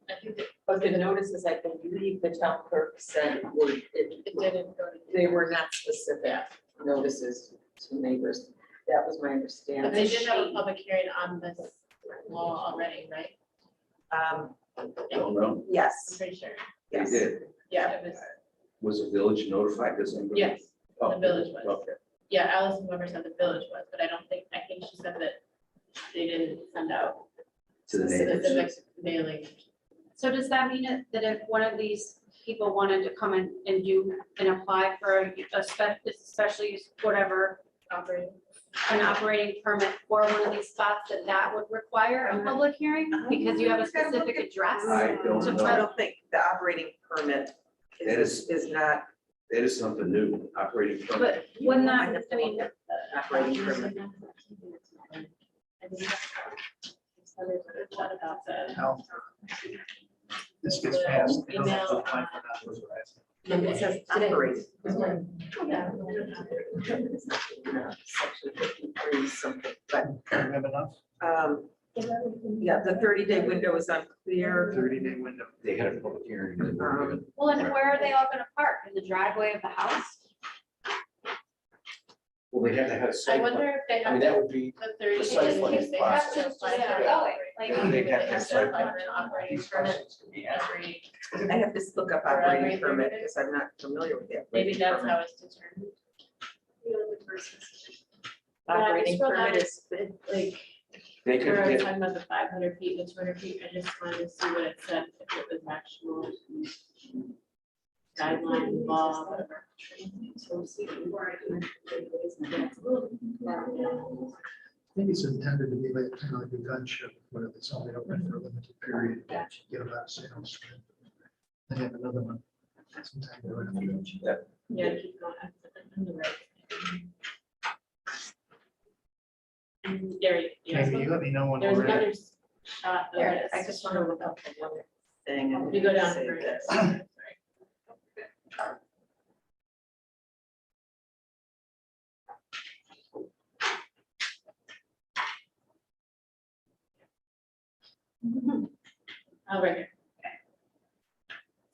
I think that But the notices, I believe the town clerk said it didn't go to. they were not specific notices to neighbors. That was my But understanding. they did have a public hearing on this law already, right? Don't know. I'm Yes, pretty sure. They yes. did. Yeah, it was, Was the village notified this? yes, Oh, the village was. Okay. Yeah, Allison Weber said the village was, but I think she said that they didn't send out To the neighbors. specific mailing. so does that mean that if one of these people wanted to come in and apply for a special use, whatever, Operating. an operating permit for one of these spots, that would require a public hearing? Because you have a specific address? I don't So know. I don't think the operating permit That is not That is something new, operating from. But when that, I mean, Operating permit. What about the? Now, this gets passed. they don't have to Email, apply for that, was what I said. And it says operating. Section 53 something, but, Do we have enough? yeah, the 30-day window is unclear. 30-day window. They had a public hearing. well, and where are they all gonna park? In the driveway of the house? Well, they have to have a I site. wonder if they I mean, have that would be, the 30 the days. site plan They have to process. apply Just for going, it. like, They'd have to They site have plan. an operating These permit questions could be every, I have to look up For operating every permit 30 days? because I'm not familiar with it. maybe that's how it's determined. Operating Scroll down, permit is, Like, They could where I was get, talking about the 500 feet, the 200 feet, I just wanted to see what it said, if it was actual guideline, law, whatever. I think it's intended to be like, kind of like a gunship, where it's only open for a limited period, get a lot of sales. They have another one. Sometime during the future. Yeah, keep going. I'm the right. There, Maybe you let me know when there's we're ready. another shot. of there it is. this. I just want to look up the one thing. and You go down say further. this. Sorry. Oh, right here. Okay.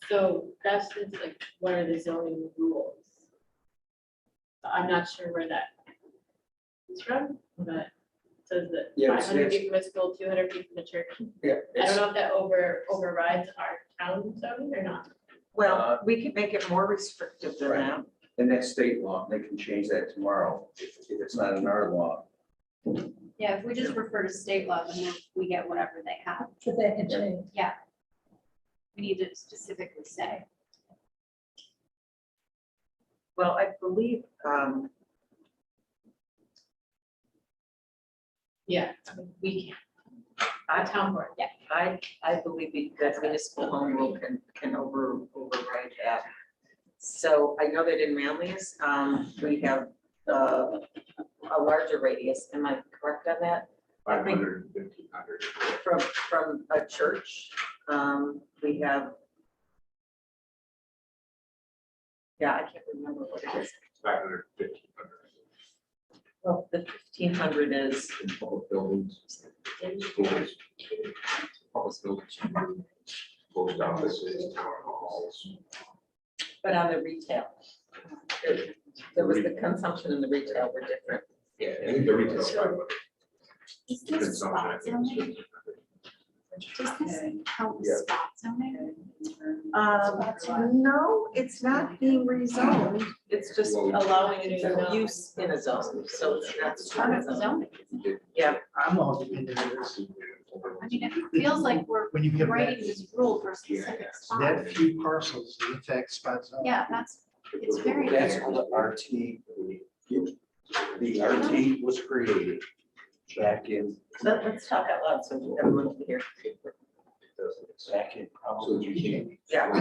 So that's just like, what are the zoning rules? I'm not sure where that is from, but it says that Yeah, it's- 500 feet from a school, 200 feet from a church. yeah, I don't know if that overrides our town zoning or not. Well, we could make it more restrictive than Right. that. and that's state law, they can change that tomorrow, if it's not in our law. Yeah, if we just refer to state law, then we get whatever they have. But they can change. Yeah. We need to specifically say. Well, I believe, Yeah, I mean, we can. Town board, yeah. I believe that municipal home rule can override that. So I know that in Manlius, we have a larger radius. Am I correct on that? 500, 1,500. From a church, we have. Yeah, I can't remember what it is. 500, 1,500. Well, the 1,500 is, In public buildings, schools, public buildings, post offices, town halls. but on the retail. There was the consumption and the retail were different. Yeah, I think the retail. is 500. Is this spot zoning? Does this count Yeah. as spot zoning? No, it's not being rezoned. It's just allowing use in a zone, so it's not. It's part of the zoning. Yeah, I'm all into this. I mean, it feels like we're When you give writing that, this rule for a specific spot. that few parcels, in fact, spots on. Yeah, it's very That's weird. how the RT was created back in, let's talk out loud so everyone can hear. back in So probably. you can't. Yeah.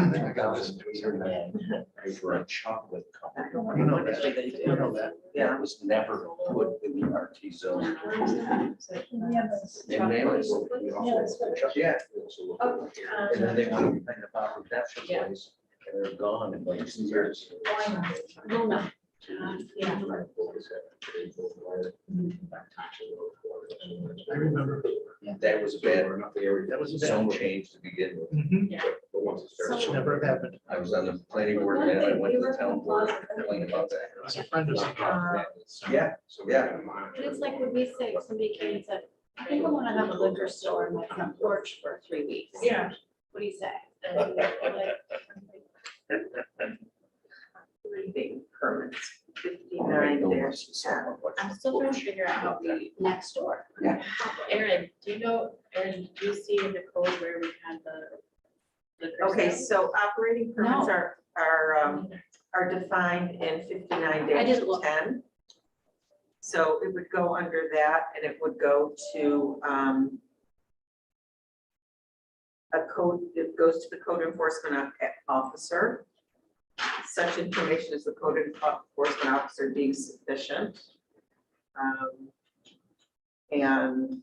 For a chocolate company. You know that, They you do. know that. Yeah. That was never put in the RT zone. And they was, yeah, and then they went and found about redemption place, and they're gone in like 2 years. Well, no. Yeah. I remember. That was bad. That was a bad Zone one. change to begin with. Mhm. But once it That starts. should never have happened. I was on the planning board, and I went to the town board and complained about that. It was a friend of mine. Yeah, yeah. But it's like when we say, somebody came and said, I think I want to have a liquor store in my front porch for 3 weeks. Yeah. What do you say? Reading permits, 59 dash 10. I'm still trying to figure out how we, Next door. Erin, Erin, do you see in the code where we had the? Okay, so operating permits No. are defined in 59 I didn't look. 10. So it would go under that and it would go to a code, it goes to the code enforcement officer. such information as the code enforcement officer deems sufficient. And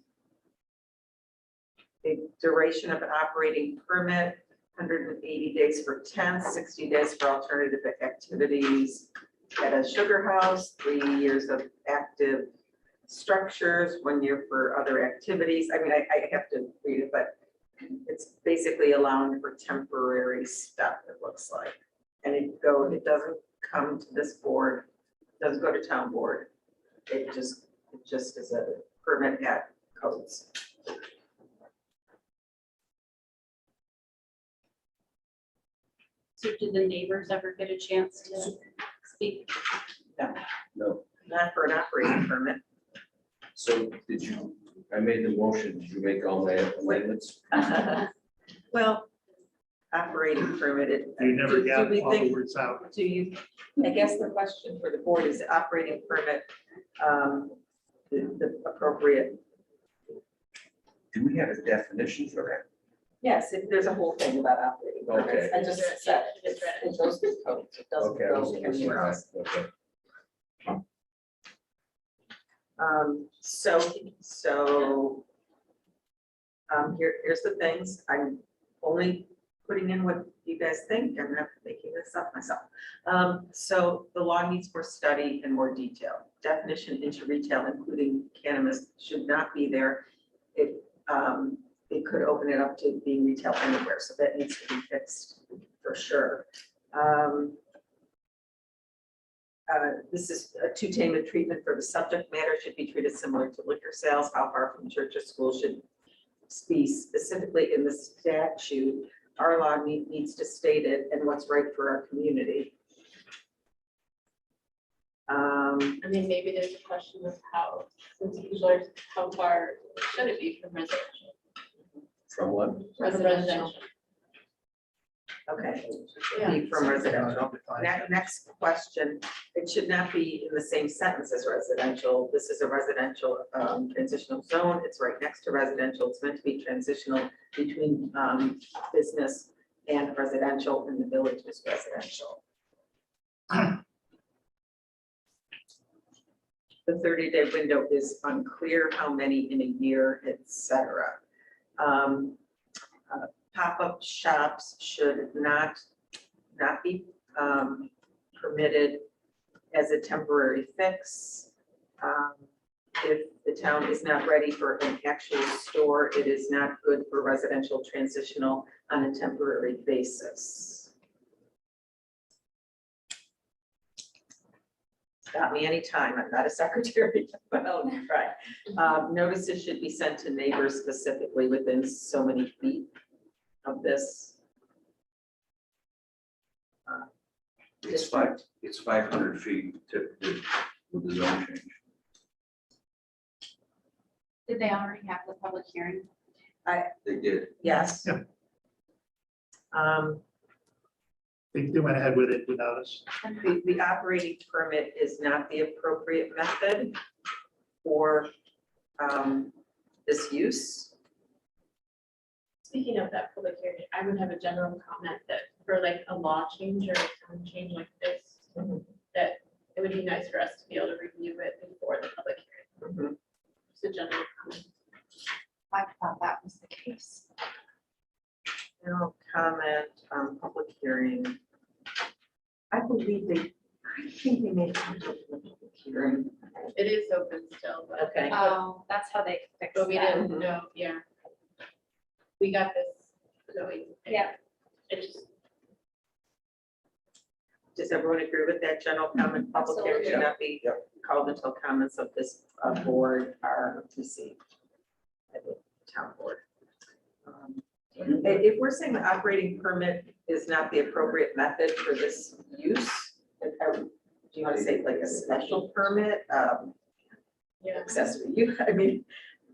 the duration of an operating permit, 180 days for tents, 60 days for alternative activities at a sugar house, 3 years of active structures, 1 year for other activities. I mean, I have to read it, but it's basically allowing for temporary stuff, it looks like. And it doesn't come to this board, doesn't go to town board. It just is a permit at codes. So did the neighbors ever get a chance to speak? No. Not for an operating permit. So did you, I made the motion, did you make all the amendments? Well, operating permitted. You never Do got we all the think- words out. Do you, I guess the question for the board is operating permit, the appropriate? Do we have a definition for that? Yes, there's a whole thing about operating permits. Okay. I just said, it goes with codes, it doesn't Okay, I was go looking for anywhere that. else. Okay. Here's the things, I'm only putting in what you guys think, I'm not making this up myself. So the law needs more study and more detail. Definition into retail, including cannabis, should not be there. It could open it up to being retail anywhere, so that needs to be fixed for sure. This is a to tame a treatment for the subject matter should be treated similar to liquor sales. How far from church or school should be specifically in the statute. Our law needs to state it and what's right for our community. I mean, maybe there's a question of how, since usually how far should it be from residential? From what? Residential. Okay, Yeah. be from residential. Next question, it should not be in the same sentence as residential. This is a residential transitional zone. It's right next to residential. It's meant to be transitional between business and residential, and the village is residential. The 30-day window is unclear, how many in a year, etc. Pop-up shops should not be permitted as a temporary fix. If the town is not ready for an actual store, it is not good for residential transitional on a temporary basis. Stop me anytime, I'm not a secretary, but I'll try. Notices should be sent to neighbors specifically within so many feet of this. It's 500 feet with the zone change. Did they already have the public hearing? They did. Yes. Yeah. They went ahead with it without us. The operating permit is not the appropriate method for this use. Speaking of that public hearing, I would have a general comment that for like a law change or a zone change like this, that it would be nice for us to be able to review it before the public hearing. Just a general comment. I thought that was the case. No comment on public hearing. I think they made a comment on the public hearing. It is open still, but. Okay. Oh, that's how they fixed But we that. didn't know, yeah. We got this going. Yeah. It just, Does everyone agree with that general comment? Public hearing should not be called until comments of this board are received at the town board. If we're saying the operating permit is not the appropriate method for this use, do you want to say like a special permit, yeah. accessory use? I mean,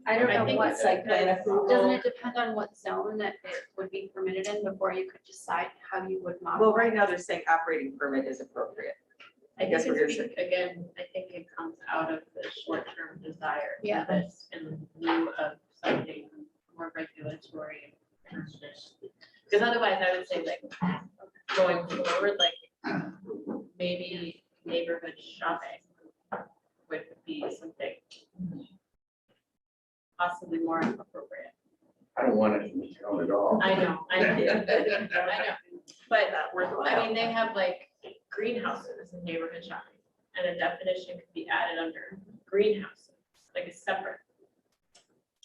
I don't I know think what it's site plan like- approval. Doesn't it depend on what zone that it would be permitted in before you could decide how you would modify? well, right now they're saying operating permit is appropriate. I guess guess we're it's, gonna again, I think it comes out of the short-term desire. for Yeah. This in lieu of something more regulatory. Because otherwise I would say like, going forward, like, maybe neighborhood shopping would be something possibly more appropriate. I don't want it in the town at all. I know, I know. But, I mean, they have like greenhouses in neighborhood shopping, and a definition could be added under greenhouses, like a separate.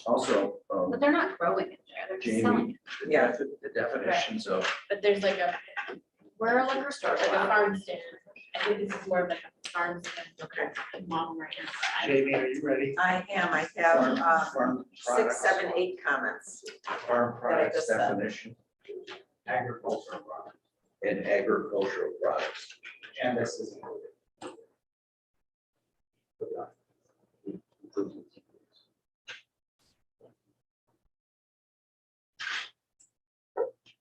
Also, But they're not growing it there, they're just selling Jamie, it. the definitions of But there's like a, We're a liquor store. like a farm stand. I think this is more of like a farm stand Okay. model right now. I- Jamie, are you ready? I am, I have farm 6, products. 7, 8 comments. Farm products just said. definition Agricultural products. and agricultural products. And this is included.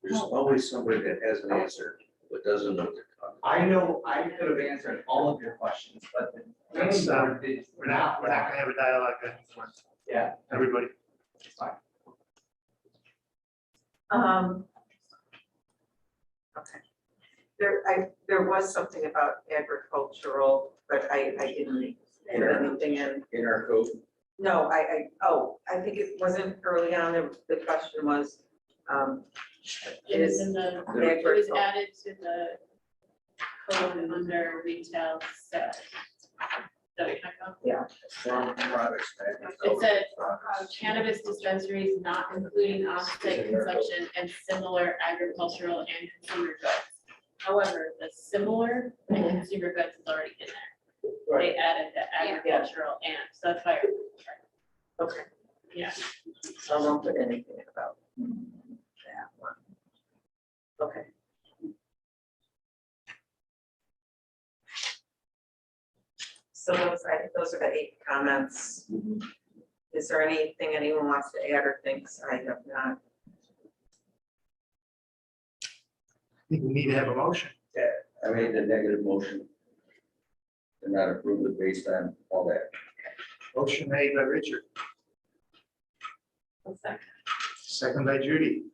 There's always somebody that has an answer, but doesn't know what they're talking about. I know I could have answered all of your questions, but the Let's, planning board did We're not gonna have a dialogue then, Yeah, everybody. it's fine. Okay. There was something about agricultural, but I didn't put anything in. In our code, No, I think it wasn't early on, the question was, It is in the, it was agricultural. added to the code under retail sales. That we talked about. farm products. It said cannabis dispensaries not including off-site consumption and similar agricultural and consumer goods. However, the similar and consumer goods is already in there. They added the agricultural and, so that's why. Okay, Yeah. so I won't put anything about that one. Okay. So those are the 8 comments. Is there anything anyone wants to add or thinks I have not? I think we need to have a motion. I made the negative motion to not approve it based on all that. Motion made by Richard, second by Judy.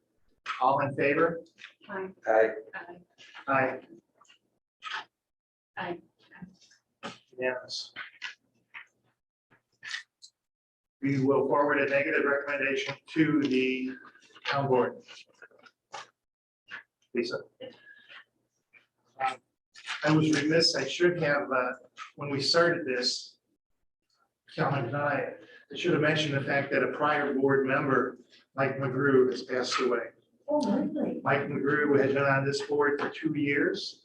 All in favor? I, Aye. Aye. Unanimous. We will forward a negative recommendation to the town board. Lisa. I was remiss, I should have, when we started this, Calvin and I should have mentioned the fact that a prior board member, Mike McGrew, has passed away. Oh, really? Mike McGrew had been on this board for 2 years.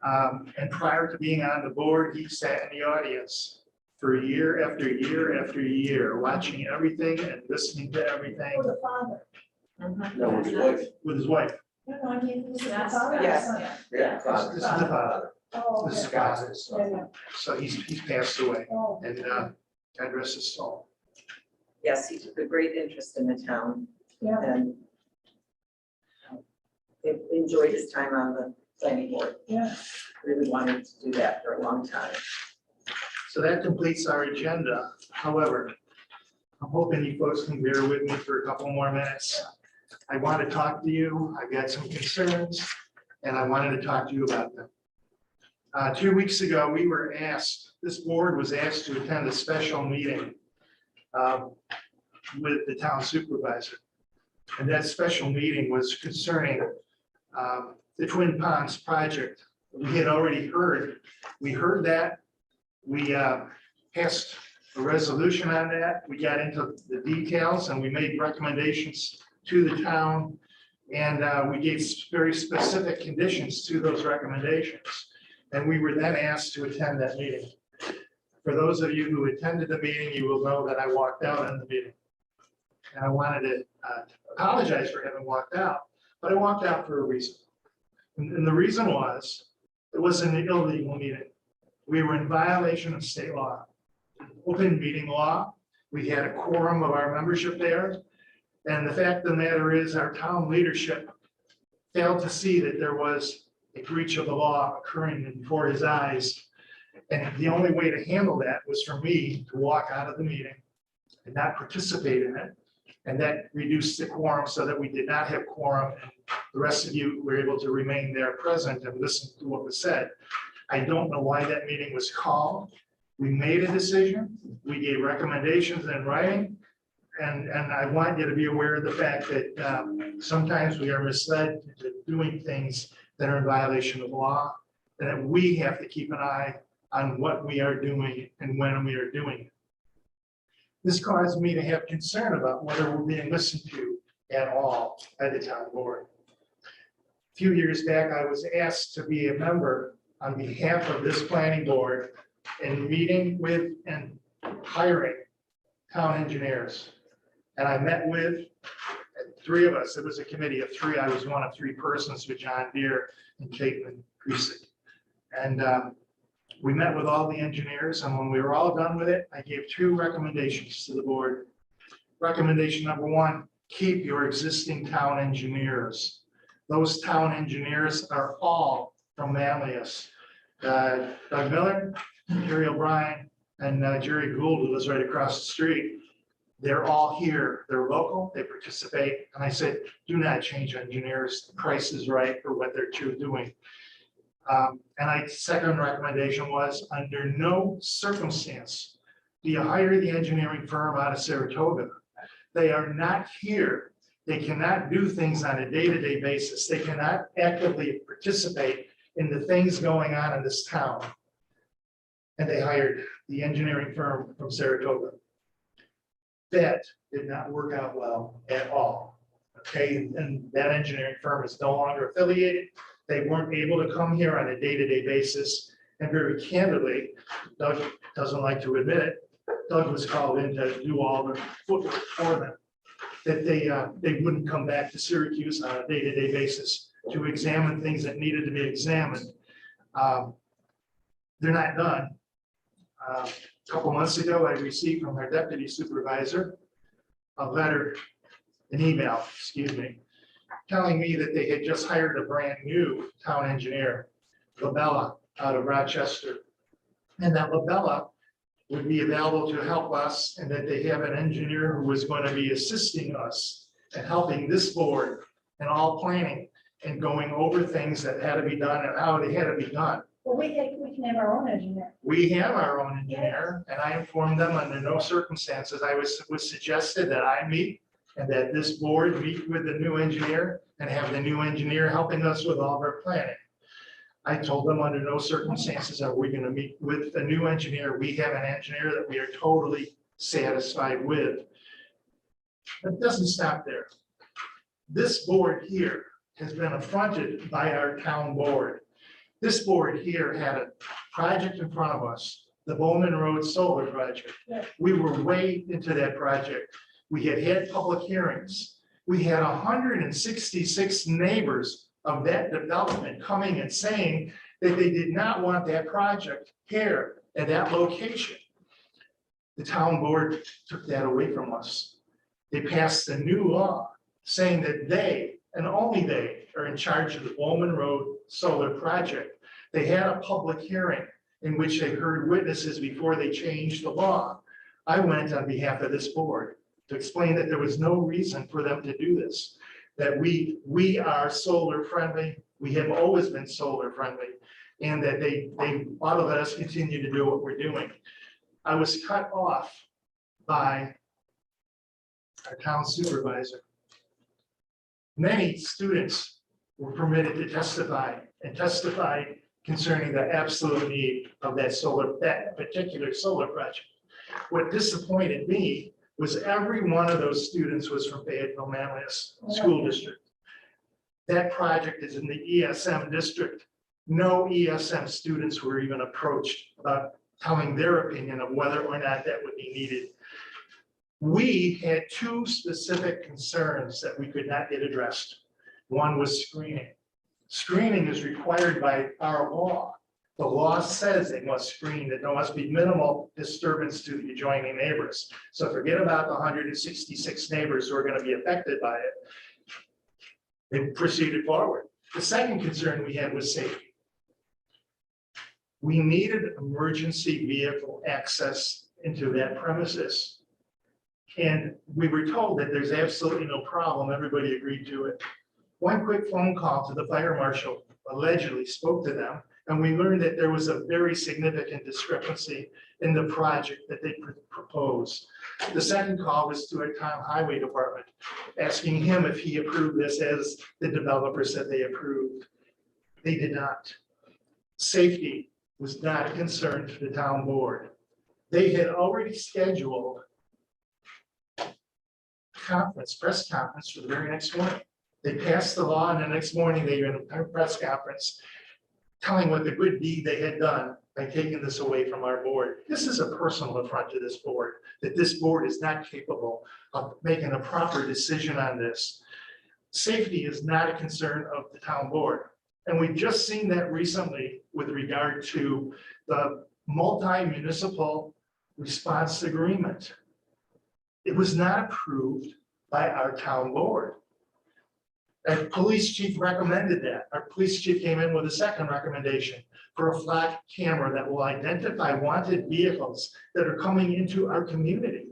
And prior to being on the board, he sat in the audience for year after year after year, watching everything and listening to everything Oh, the father. no, his wife, with his wife. No, no, I mean, was it the Yes. father? or Yes. son? yeah, This is the father, Oh, this is okay. father. Yeah, yeah. So he's passed away, Oh, and God rest his soul. Yes, he took a great interest in the town yeah. and enjoyed his time on the planning board. Yeah. Really wanted to do that for a long time. So that completes our agenda. However, I'm hoping you folks can bear with me for a couple more minutes. I want to talk to you. I've got some concerns, and I wanted to talk to you about them. 2 weeks ago, we were asked, this board was asked to attend a special meeting with the town supervisor. And that special meeting was concerning the Twin Ponds project. We had already heard, we heard that. We passed a resolution on that. We got into the details and we made recommendations to the town. And we gave very specific conditions to those recommendations. And we were then asked to attend that meeting. For those of you who attended the meeting, you will know that I walked out in the meeting. And I wanted to apologize for having walked out, but I walked out for a reason. And the reason was, it was an illegal meeting. We were in violation of state law, open meeting law. We had a quorum of our membership there. And the fact of the matter is, our town leadership failed to see that there was a breach of the law occurring before his eyes. And the only way to handle that was for me to walk out of the meeting and not participate in it. And that reduced the quorum so that we did not have quorum. And the rest of you were able to remain there present and listen to what was said. I don't know why that meeting was called. We made a decision, we gave recommendations in writing. And I want you to be aware of the fact that sometimes we are misled into doing things that are in violation of law. And that we have to keep an eye on what we are doing and when we are doing it. This caused me to have concern about whether we're being listened to at all by the town board. A few years back, I was asked to be a member on behalf of this planning board in meeting with and hiring town engineers. And I met with three of us. It was a committee of three. I was one of three persons with John Deere and Caitlin Creasy. And we met with all the engineers, and when we were all done with it, I gave two recommendations to the board. Recommendation number one, keep your existing town engineers. Those town engineers are all from Manlius. Doug Miller, Jerry O'Brien, and Jerry Gould, who lives right across the street. They're all here. They're local, they participate. And I said, do not change engineers. The price is right for what they're doing. And second recommendation was, under no circumstance do you hire the engineering firm out of Saratoga. They are not here. They cannot do things on a day-to-day basis. They cannot actively participate in the things going on in this town. And they hired the engineering firm from Saratoga. That did not work out well at all. Okay, and that engineering firm is no longer affiliated. They weren't able to come here on a day-to-day basis. And very candidly, Doug doesn't like to admit it, Doug was called in to do all the footwork for them. That they wouldn't come back to Syracuse on a day-to-day basis to examine things that needed to be examined. They're not done. A couple months ago, I received from our deputy supervisor a letter, an email, excuse me, telling me that they had just hired a brand new town engineer, Labella, out of Rochester. And that Labella would be available to help us, and that they have an engineer who was going to be assisting us and helping this board and all planning and going over things that had to be done and how they had to be done. Well, we can have our own engineer. We have our own engineer, and I informed them under no circumstances. I was suggested that I meet and that this board meet with the new engineer and have the new engineer helping us with all of our planning. I told them under no circumstances are we going to meet with the new engineer. We have an engineer that we are totally satisfied with. But it doesn't stop there. This board here has been affronted by our town board. This board here had a project in front of us, the Bowman Road Solar Project. Yeah. We were way into that project. We had public hearings. We had 166 neighbors of that development coming and saying that they did not want that project here at that location. The town board took that away from us. They passed a new law saying that they, and only they, are in charge of the Bowman Road Solar Project. They had a public hearing in which they heard witnesses before they changed the law. I went on behalf of this board to explain that there was no reason for them to do this, that we are solar friendly. We have always been solar friendly, and that they ought to let us continue to do what we're doing. I was cut off by our town supervisor. Many students were permitted to testify and testified concerning the absolute need of that particular solar project. What disappointed me was every one of those students was from Fayetteville Manlius School District. That project is in the ESM district. No ESM students were even approached about telling their opinion of whether or not that would be needed. We had two specific concerns that we could not get addressed. One was screening. Screening is required by our law. The law says they must screen, that there must be minimal disturbance to the adjoining neighbors. So forget about the 166 neighbors who are going to be affected by it. They proceeded forward. The second concern we had was safety. We needed emergency vehicle access into that premises. And we were told that there's absolutely no problem. Everybody agreed to it. One quick phone call to the fire marshal allegedly spoke to them And we learned that there was a very significant discrepancy in the project that they proposed. The second call was to a town highway department, asking him if he approved this as the developer said they approved. They did not. Safety was not a concern for the town board. They had already scheduled press conference for the very next morning. They passed the law, and the next morning they were in a press conference telling what the good deed they had done by taking this away from our board. This is a personal affront to this board, that this board is not capable of making a proper decision on this. Safety is not a concern of the town board. And we've just seen that recently with regard to the multi-municipal response agreement. It was not approved by our town board. Our police chief recommended that. Our police chief came in with a second recommendation for a flat camera that will identify wanted vehicles that are coming into our community.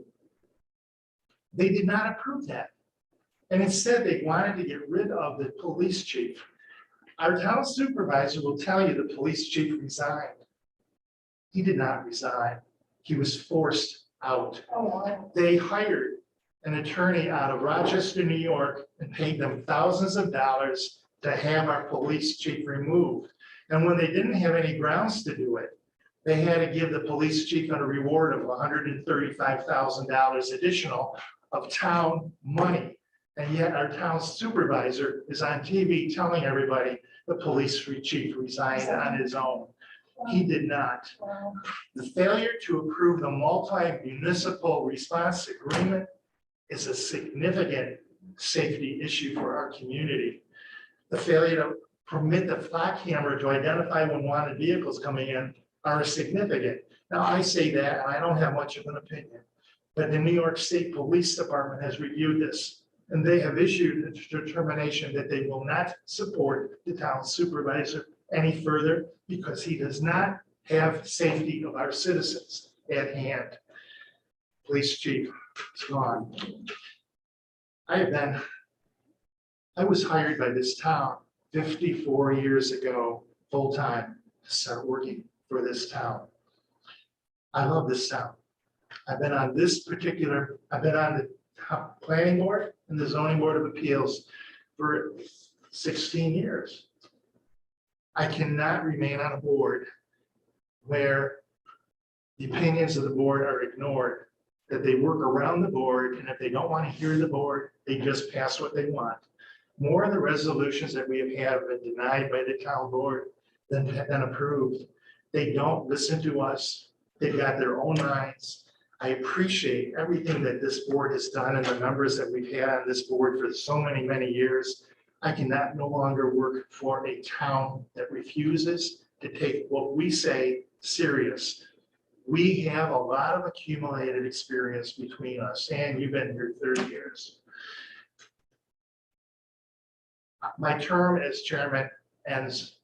They did not approve that. And instead, they wanted to get rid of the police chief. Our town supervisor will tell you the police chief resigned. He did not resign. He was forced out. They hired an attorney out of Rochester, New York, and paid them thousands of dollars to have our police chief removed. And when they didn't have any grounds to do it, they had to give the police chief a reward of $135,000 additional of town money. And yet our town supervisor is on TV telling everybody the police chief resigned on his own. He did not. The failure to approve the multi-municipal response agreement is a significant safety issue for our community. The failure to permit the flat camera to identify when wanted vehicles coming in are significant. Now, I say that, and I don't have much of an opinion, but the New York State Police Department has reviewed this, and they have issued a determination that they will not support the town supervisor any further because he does not have safety of our citizens at hand. Police chief is gone. I was hired by this town 54 years ago, full-time, to start working for this town. I love this town. I've been on the planning board and the zoning board of appeals for 16 years. I cannot remain on a board where the opinions of the board are ignored, that they work around the board, and if they don't want to hear the board, they just pass what they want. More of the resolutions that we have been denied by the town board than approved. They don't listen to us. They've got their own minds. I appreciate everything that this board has done and the members that we've had on this board for so many, many years. I cannot no longer work for a town that refuses to take what we say serious. We have a lot of accumulated experience between us, and you've been here 30 years. My term as chairman ends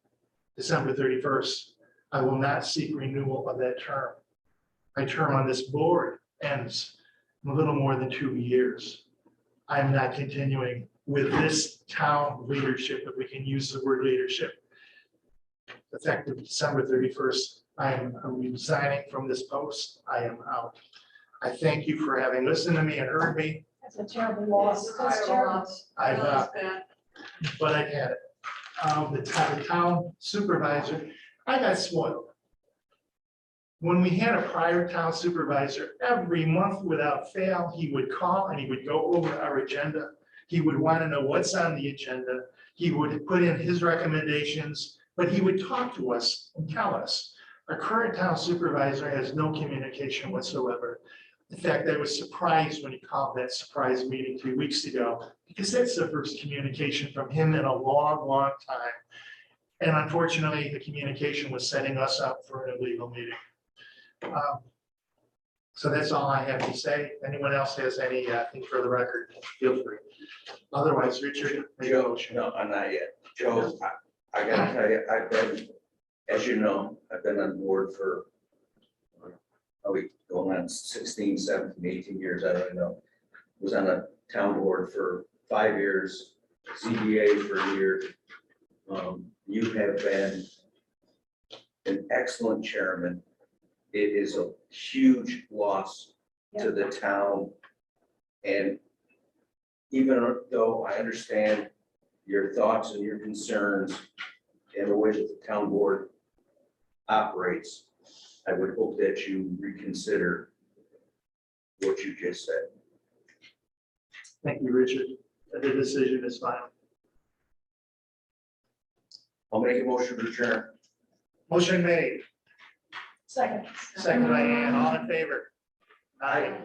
December 31st. I will not seek renewal of that term. My term on this board ends in a little more than 2 years. I'm not continuing with this town leadership, if we can use the word leadership. Effective December 31st, I am resigning from this post. I am out. I thank you for having listened to me and heard me. That's a terrible loss. That's terrible. But I had it. The town supervisor, I got spoiled. When we had a prior town supervisor, every month without fail, he would call and he would go over our agenda. He would want to know what's on the agenda. He would put in his recommendations, but he would talk to us and tell us. Our current town supervisor has no communication whatsoever. In fact, I was surprised when he called that surprise meeting 2 weeks ago, because that's the first communication from him in a long, long time. And unfortunately, the communication was setting us up for an illegal meeting. So that's all I have to say. If anyone else has anything for the record, feel free. Otherwise, Richard, make a motion. No, I'm not yet. Joe, I gotta tell you, I've been, as you know, I've been on board for probably going on 16, 17, 18 years, I don't know. Was on a town board for 5 years, CBA for a year. You have been an excellent chairman. It is a huge loss to the town. And even though I understand your thoughts and your concerns and the way that the town board operates, I would hope that you reconsider what you just said. Thank you, Richard. The decision is final. I'll make a motion to adjourn. Motion made, Second. second by Ann, all in favor? Aye.